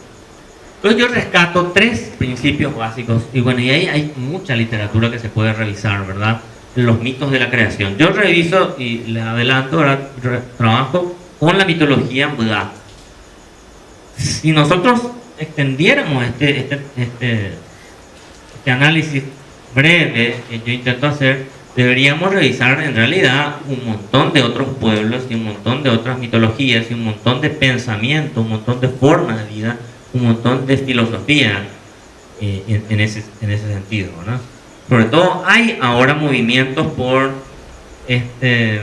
Entonces yo rescato 3 principios básicos y bueno, y ahí hay mucha literatura que se puede revisar, ¿verdad? Los mitos de la creación. Yo reviso y les adelanto, ahora trabajo con la mitología Mbda. Si nosotros extendiéramos este análisis breve que yo intento hacer, deberíamos revisar en realidad un montón de otros pueblos y un montón de otras mitologías y un montón de pensamientos, un montón de formas de vida, un montón de filosofía en ese sentido, ¿no? Sobre todo hay ahora movimientos por este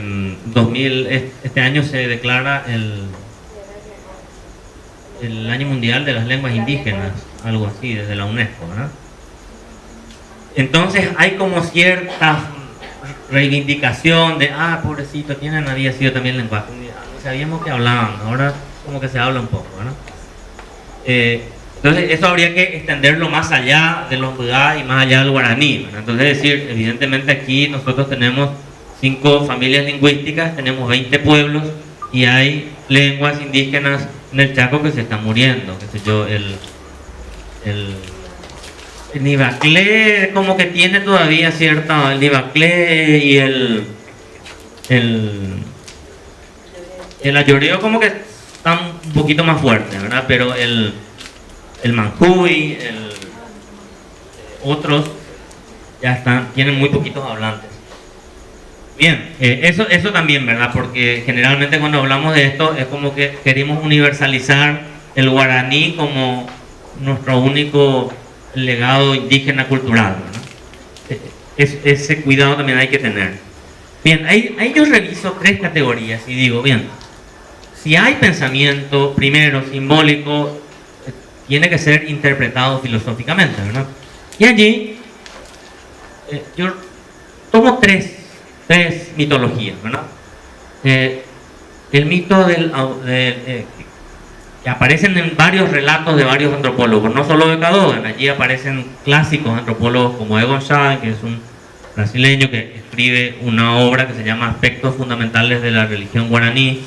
año se declara el año mundial de las lenguas indígenas, algo así, desde la UNESCO, ¿no? Entonces hay como cierta reivindicación de, pobrecito, había sido también lenguaje. Sabíamos que hablaban, ahora como que se habla un poco, ¿no? Entonces eso habría que extenderlo más allá de los Mbda y más allá del guaraní, ¿no? Entonces es decir, evidentemente aquí nosotros tenemos 5 familias lingüísticas, tenemos 20 pueblos y hay lenguas indígenas en el Chaco que se están muriendo, qué sé yo, el Nivaclé como que tiene todavía cierta, el Nivaclé y el ayoreo como que están un poquito más fuertes, ¿verdad? Pero el Manjuy, otros ya tienen muy poquitos hablantes. Bien, eso también, ¿verdad? Porque generalmente cuando hablamos de esto es como que queremos universalizar el guaraní como nuestro único legado indígena cultural, ¿no? Ese cuidado también hay que tener. Bien, ahí yo reviso 3 categorías y digo, bien, si hay pensamiento, primero, simbólico, tiene que ser interpretado filosóficamente, ¿verdad? Y allí yo tomo 3 mitologías, ¿verdad? El mito que aparecen en varios relatos de varios antropólogos, no solo de Cadogan, allí aparecen clásicos antropólogos como Egon Schaden, que es un brasileño que escribe una obra que se llama Aspectos Fundamentales de la Religión Guaraní,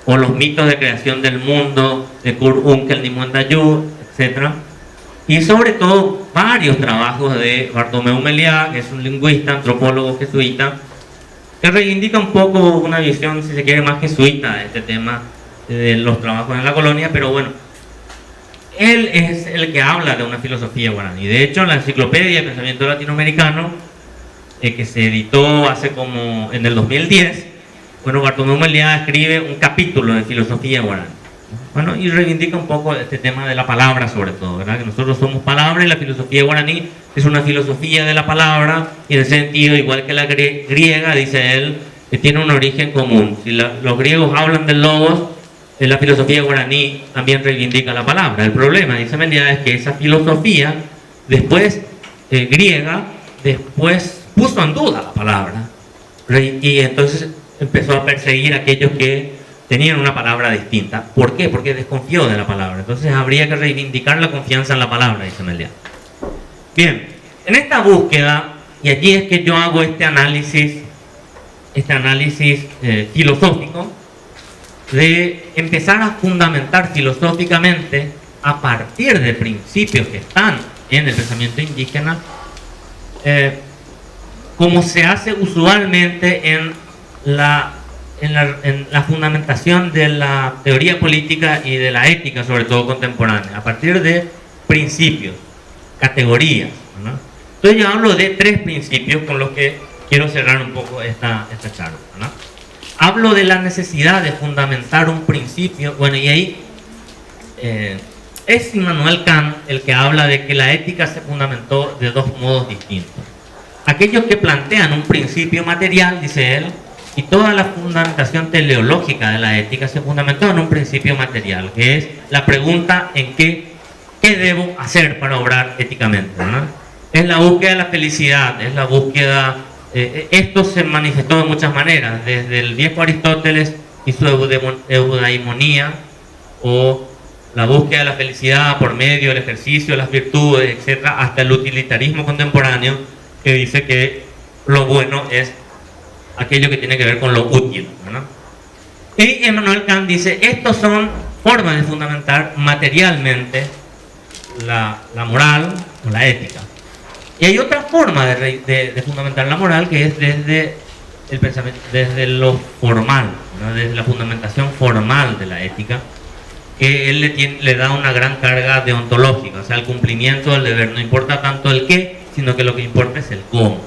o los mitos de creación del mundo de Kurt Unkel Nimondayú, etc. Y sobre todo varios trabajos de Bartomeu Meliá, que es un lingüista, antropólogo jesuita, que reivindica un poco una visión, si se quiere, más jesuita de este tema de los trabajos en la colonia, pero bueno, él es el que habla de una filosofía guaraní. De hecho, en la Enciclopedia de Pensamiento Latinoamericano, que se editó hace como en el 2010, bueno, Bartomeu Meliá escribe un capítulo de filosofía guaraní. Bueno, y reivindica un poco este tema de la palabra, sobre todo, ¿verdad? Que nosotros somos palabra y la filosofía guaraní es una filosofía de la palabra, y en ese sentido, igual que la griega, dice él, que tiene un origen común. Si los griegos hablan del logos, la filosofía guaraní también reivindica la palabra. El problema, dice Meliá, es que esa filosofía, después griega, después puso en duda la palabra. Y entonces empezó a perseguir a aquellos que tenían una palabra distinta. ¿Por qué? Porque desconfió de la palabra. Entonces habría que reivindicar la confianza en la palabra, dice Meliá. Bien, en esta búsqueda, y aquí es que yo hago este análisis filosófico, de empezar a fundamentar filosóficamente a partir de principios que están en el pensamiento indígena, como se hace usualmente en la fundamentación de la teoría política y de la ética, sobre todo contemporánea, a partir de principios, categorías, ¿no? Entonces yo hablo de 3 principios con los que quiero cerrar un poco esta charla, ¿no? Hablo de la necesidad de fundamentar un principio, bueno, y ahí es Immanuel Kant el que habla de que la ética se fundamentó de 2 modos distintos. aquellos que plantean un principio material, dice él, y toda la fundamentación teleológica de la ética se fundamentó en un principio material, que es la pregunta en qué debo hacer para obrar éticamente, ¿no? Es la búsqueda de la felicidad, es la búsqueda... esto se manifestó de muchas maneras, desde el viejo Aristóteles y su eudaimonía, o la búsqueda de la felicidad por medio del ejercicio, las virtudes, etc., hasta el utilitarismo contemporáneo, que dice que lo bueno es aquello que tiene que ver con lo útil, ¿no? Y Immanuel Kant dice, estos son formas de fundamentar materialmente la moral o la ética. Y hay otra forma de fundamentar la moral, que es desde el pensamiento, desde lo formal, ¿no? Desde la fundamentación formal de la ética, que él le da una gran carga deontológica, o sea, el cumplimiento del deber. No importa tanto el qué, sino que lo que importa es el cómo.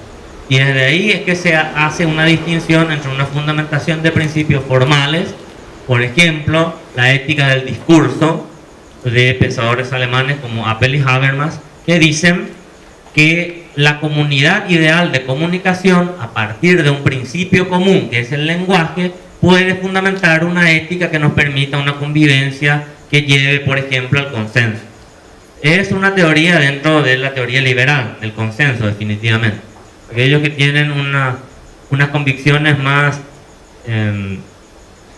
Y desde ahí es que se hace una distinción entre una fundamentación de principios formales, por ejemplo, la ética del discurso, de pensadores alemanes como Appel y Habermas, que dicen que la comunidad ideal de comunicación, a partir de un principio común, que es el lenguaje, puede fundamentar una ética que nos permita una convivencia que lleve, por ejemplo, al consenso. Es una teoría dentro de la teoría liberal, del consenso, definitivamente. Aquellos que tienen unas convicciones más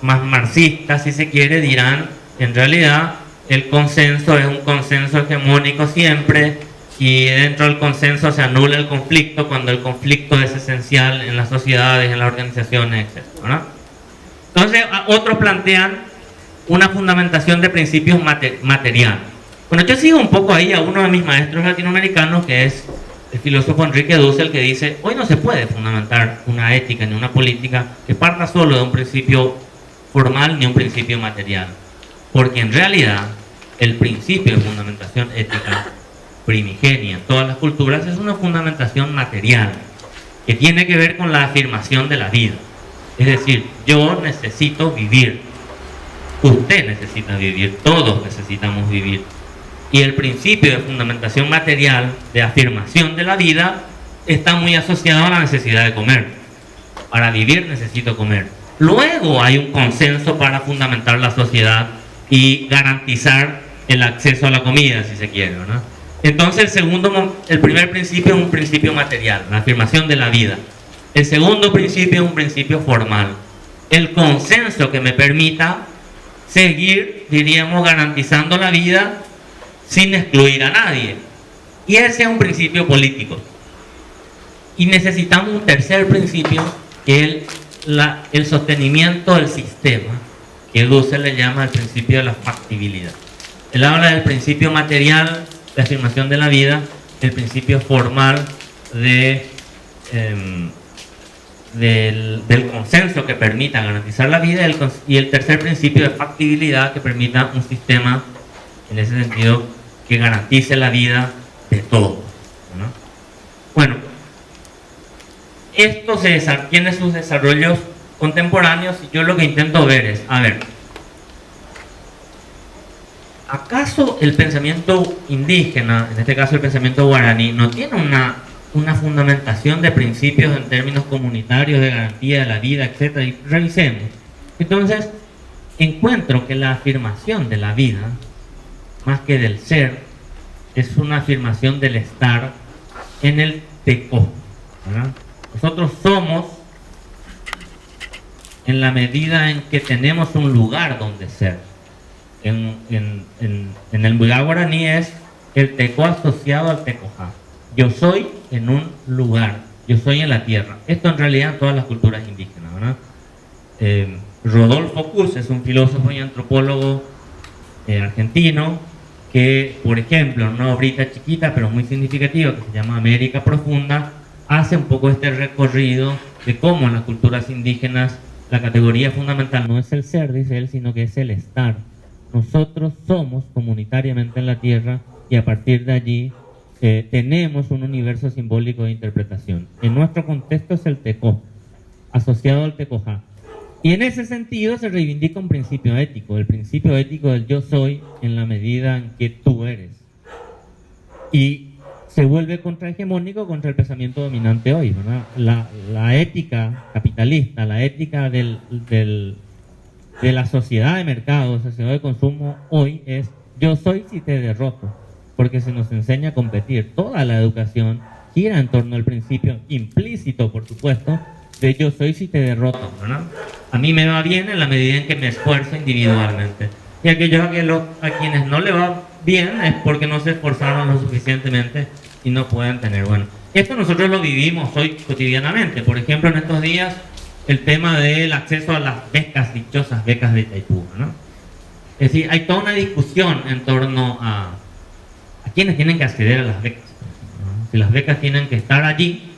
marxistas, si se quiere, dirán, en realidad, el consenso es un consenso hegemónico siempre, y dentro del consenso se anula el conflicto cuando el conflicto es esencial en las sociedades, en las organizaciones, etc., ¿no? Entonces, otros plantean una fundamentación de principios materiales. Bueno, yo sigo un poco ahí a uno de mis maestros latinoamericanos, que es el filósofo Enrique Dussel, que dice, hoy no se puede fundamentar una ética ni una política que parta solo de un principio formal ni un principio material. Porque en realidad, el principio de fundamentación ética primigenia en todas las culturas es una fundamentación material, que tiene que ver con la afirmación de la vida. Es decir, yo necesito vivir, usted necesita vivir, todos necesitamos vivir. Y el principio de fundamentación material, de afirmación de la vida, está muy asociado a la necesidad de comer. Para vivir necesito comer. Luego hay un consenso para fundamentar la sociedad y garantizar el acceso a la comida, si se quiere, ¿no? Entonces el primer principio es un principio material, la afirmación de la vida. El segundo principio es un principio formal, el consenso que me permita seguir, diríamos, garantizando la vida sin excluir a nadie. Y ese es un principio político. Y necesitamos un tercer principio, que es el sostenimiento del sistema, que Dussel le llama el principio de la factibilidad. Él habla del principio material de afirmación de la vida, el principio formal del consenso que permita garantizar la vida, y el tercer principio de factibilidad, que permita un sistema, en ese sentido, que garantice la vida de todos, ¿no? Bueno, esto tiene sus desarrollos contemporáneos, y yo lo que intento ver es, a ver, ¿acaso el pensamiento indígena, en este caso el pensamiento guaraní, no tiene una fundamentación de principios en términos comunitarios, de garantía de la vida, etcétera? Y revisemos. Entonces, encuentro que la afirmación de la vida, más que del ser, es una afirmación del estar en el teco, ¿verdad? Nosotros somos en la medida en que tenemos un lugar donde ser. En el guaraní es el teco asociado al tecojá. Yo soy en un lugar, yo soy en la tierra. Esto en realidad en todas las culturas indígenas, ¿verdad? Rodolfo Kuss es un filósofo y antropólogo argentino que, por ejemplo, en una obrita chiquita pero muy significativa que se llama América Profunda, hace un poco este recorrido de cómo en las culturas indígenas la categoría fundamental no es el ser, dice él, sino que es el estar. Nosotros somos comunitariamente en la tierra, y a partir de allí tenemos un universo simbólico de interpretación. En nuestro contexto es el tecó, asociado al tecojá. Y en ese sentido se reivindica un principio ético, el principio ético del yo soy en la medida en que tú eres. Y se vuelve contrahegemónico contra el pensamiento dominante hoy, ¿verdad? La ética capitalista, la ética de la sociedad de mercado, sociedad de consumo hoy es yo soy si te derroto, porque se nos enseña a competir. Toda la educación gira en torno al principio implícito, por supuesto, de yo soy si te derroto, ¿verdad? A mí me va bien en la medida en que me esfuerzo individualmente. Y aquellos a quienes no le va bien es porque no se esforzaron lo suficientemente y no pueden tener, bueno. Esto nosotros lo vivimos hoy cotidianamente. Por ejemplo, en estos días, el tema del acceso a las becas, dichosas becas de Itaipú, ¿no? Es decir, hay toda una discusión en torno a quienes tienen que acceder a las becas, ¿no? Si las becas tienen que estar allí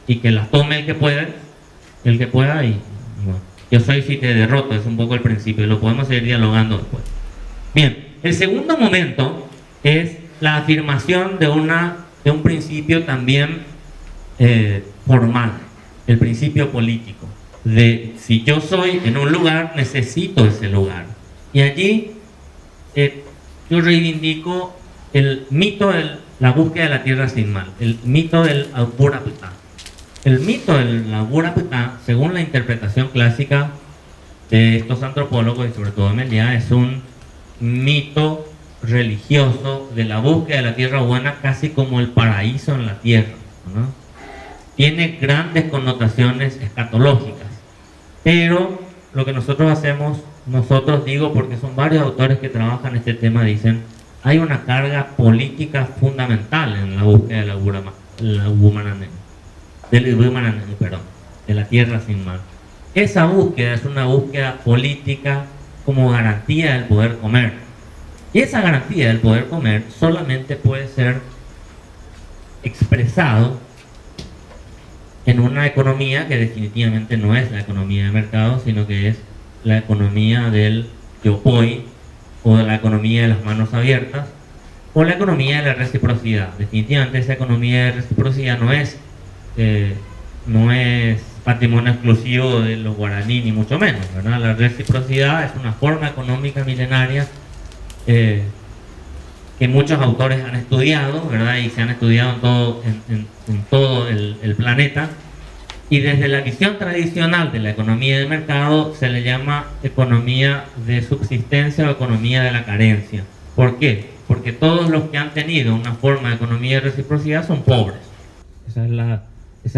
y que las tome el que pueda y bueno, yo soy si te derroto, es un poco el principio y lo podemos seguir dialogando después. Bien, el segundo momento es la afirmación de un principio también formal, el principio político, de si yo soy en un lugar, necesito ese lugar. Y allí yo reivindico el mito de la búsqueda de la tierra sin mal, el mito del Buraputá. El mito del Buraputá, según la interpretación clásica de estos antropólogos y sobre todo de Meliá, es un mito religioso de la búsqueda de la tierra buena, casi como el paraíso en la tierra, ¿no? Tiene grandes connotaciones escatológicas, pero lo que nosotros hacemos, digo porque son varios autores que trabajan este tema, dicen hay una carga política fundamental en la búsqueda de de la tierra sin mal. Esa búsqueda es una búsqueda política como garantía del poder comer. Y esa garantía del poder comer solamente puede ser expresado en una economía que definitivamente no es la economía de mercado, sino que es la economía del yopoi, o de la economía de las manos abiertas, o la economía de la reciprocidad. Definitivamente esa economía de reciprocidad no es patrimonio exclusivo de los guaraní, ni mucho menos, ¿verdad? La reciprocidad es una forma económica milenaria que muchos autores han estudiado, ¿verdad? Y se han estudiado en todo el planeta. Y desde la visión tradicional de la economía de mercado se le llama economía de subsistencia o economía de la carencia. ¿Por qué? Porque todos los que han tenido una forma de economía de reciprocidad son pobres. Esa es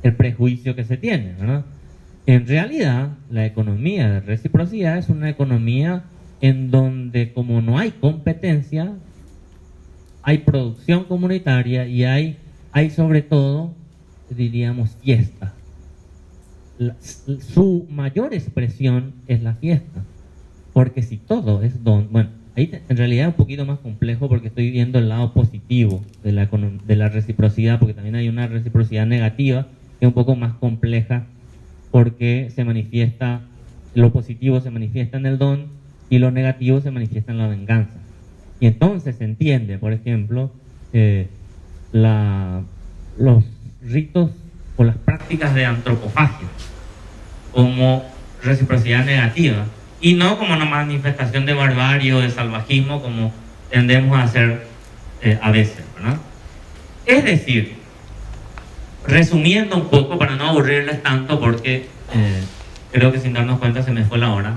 el prejuicio que se tiene, ¿verdad? En realidad, la economía de reciprocidad es una economía en donde, como no hay competencia, hay producción comunitaria y hay sobre todo, diríamos, fiesta. Su mayor expresión es la fiesta, porque si todo es bueno, ahí en realidad es un poquito más complejo porque estoy viendo el lado positivo de la reciprocidad, porque también hay una reciprocidad negativa que es un poco más compleja porque se manifiesta, lo positivo se manifiesta en el don y lo negativo se manifiesta en la venganza. Y entonces se entiende, por ejemplo, los ritos o las prácticas de antropofagia como reciprocidad negativa y no como una manifestación de barbarie o de salvajismo como tendemos a hacer a veces, ¿verdad? Es decir, resumiendo un poco para no aburrirles tanto porque creo que sin darnos cuenta se me fue la hora,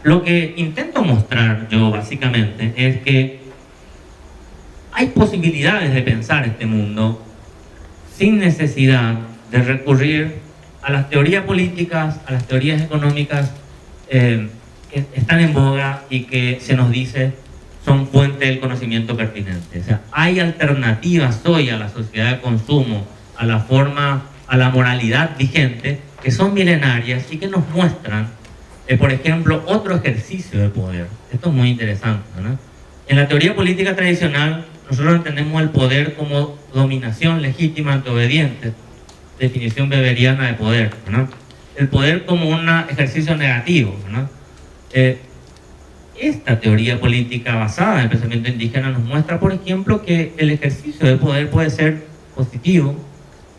lo que intento mostrar yo básicamente es que hay posibilidades de pensar este mundo sin necesidad de recurrir a las teorías políticas, a las teorías económicas que están en boga y que se nos dice son fuente del conocimiento pertinente. O sea, hay alternativas hoy a la sociedad de consumo, a la forma, a la moralidad vigente, que son milenarias y que nos muestran, por ejemplo, otro ejercicio de poder. Esto es muy interesante, ¿no? En la teoría política tradicional, nosotros entendemos el poder como dominación legítima ante obedientes, definición weberiana de poder, ¿no? El poder como un ejercicio negativo, ¿no? Esta teoría política basada en el pensamiento indígena nos muestra, por ejemplo, que el ejercicio de poder puede ser positivo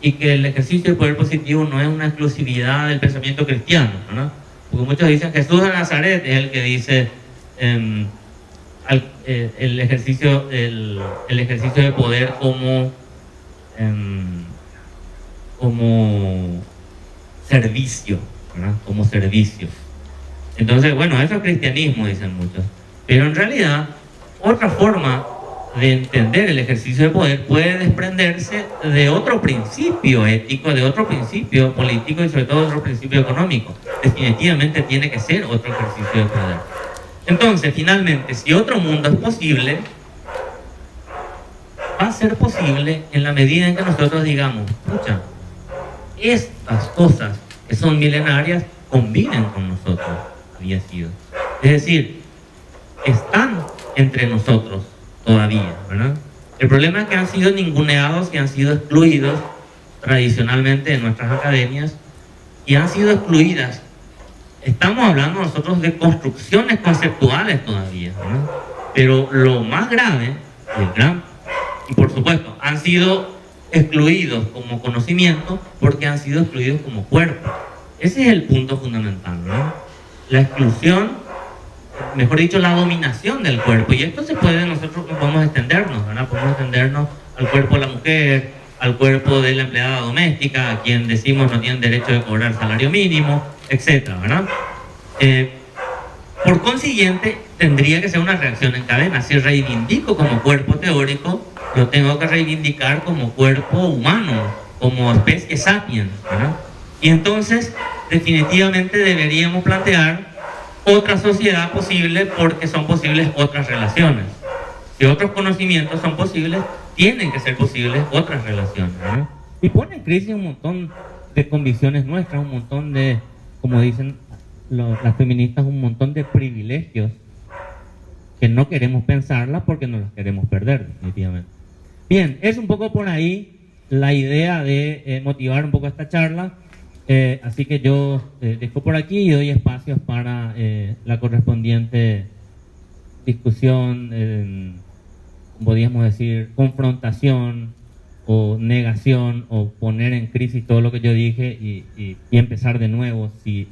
y que el ejercicio de poder positivo no es una exclusividad del pensamiento cristiano, ¿no? Porque muchos dicen Jesús de Nazaret es el que dice el ejercicio de poder como servicio, ¿verdad? Como servicio. Entonces, bueno, eso es cristianismo, dicen muchos. Pero en realidad, otra forma de entender el ejercicio de poder puede desprenderse de otro principio ético, de otro principio político y sobre todo de otro principio económico. Definitivamente tiene que ser otro ejercicio de poder. Entonces, finalmente, si otro mundo es posible, va a ser posible en la medida en que nosotros digamos, pucha, estas cosas que son milenarias conviven con nosotros, había sido. Es decir, están entre nosotros todavía, ¿verdad? El problema es que han sido ninguneados y han sido excluidos tradicionalmente de nuestras academias y han sido excluidas. Estamos hablando nosotros de construcciones conceptuales todavía, ¿verdad? Pero lo más grave, y por supuesto, han sido excluidos como conocimiento porque han sido excluidos como cuerpo. Ese es el punto fundamental, ¿no? La exclusión, mejor dicho, la dominación del cuerpo. Y esto se puede, nosotros podemos extendernos, ¿verdad? Podemos extendernos al cuerpo de la mujer, al cuerpo de la empleada doméstica, a quien decimos no tienen derecho de cobrar salario mínimo, etcétera, ¿verdad? Por consiguiente, tendría que ser una reacción en cadena. Si reivindico como cuerpo teórico, lo tengo que reivindicar como cuerpo humano, como especie sapiens, ¿verdad? Y entonces, definitivamente deberíamos plantear otra sociedad posible porque son posibles otras relaciones. Si otros conocimientos son posibles, tienen que ser posibles otras relaciones, ¿verdad? Y pone en crisis un montón de convicciones nuestras, un montón de, como dicen las feministas, un montón de privilegios que no queremos pensarlas porque no las queremos perder, definitivamente. Bien, es un poco por ahí la idea de motivar un poco esta charla. Así que yo dejo por aquí y doy espacios para la correspondiente discusión, podríamos decir, confrontación o negación o poner en crisis todo lo que yo dije y empezar de nuevo si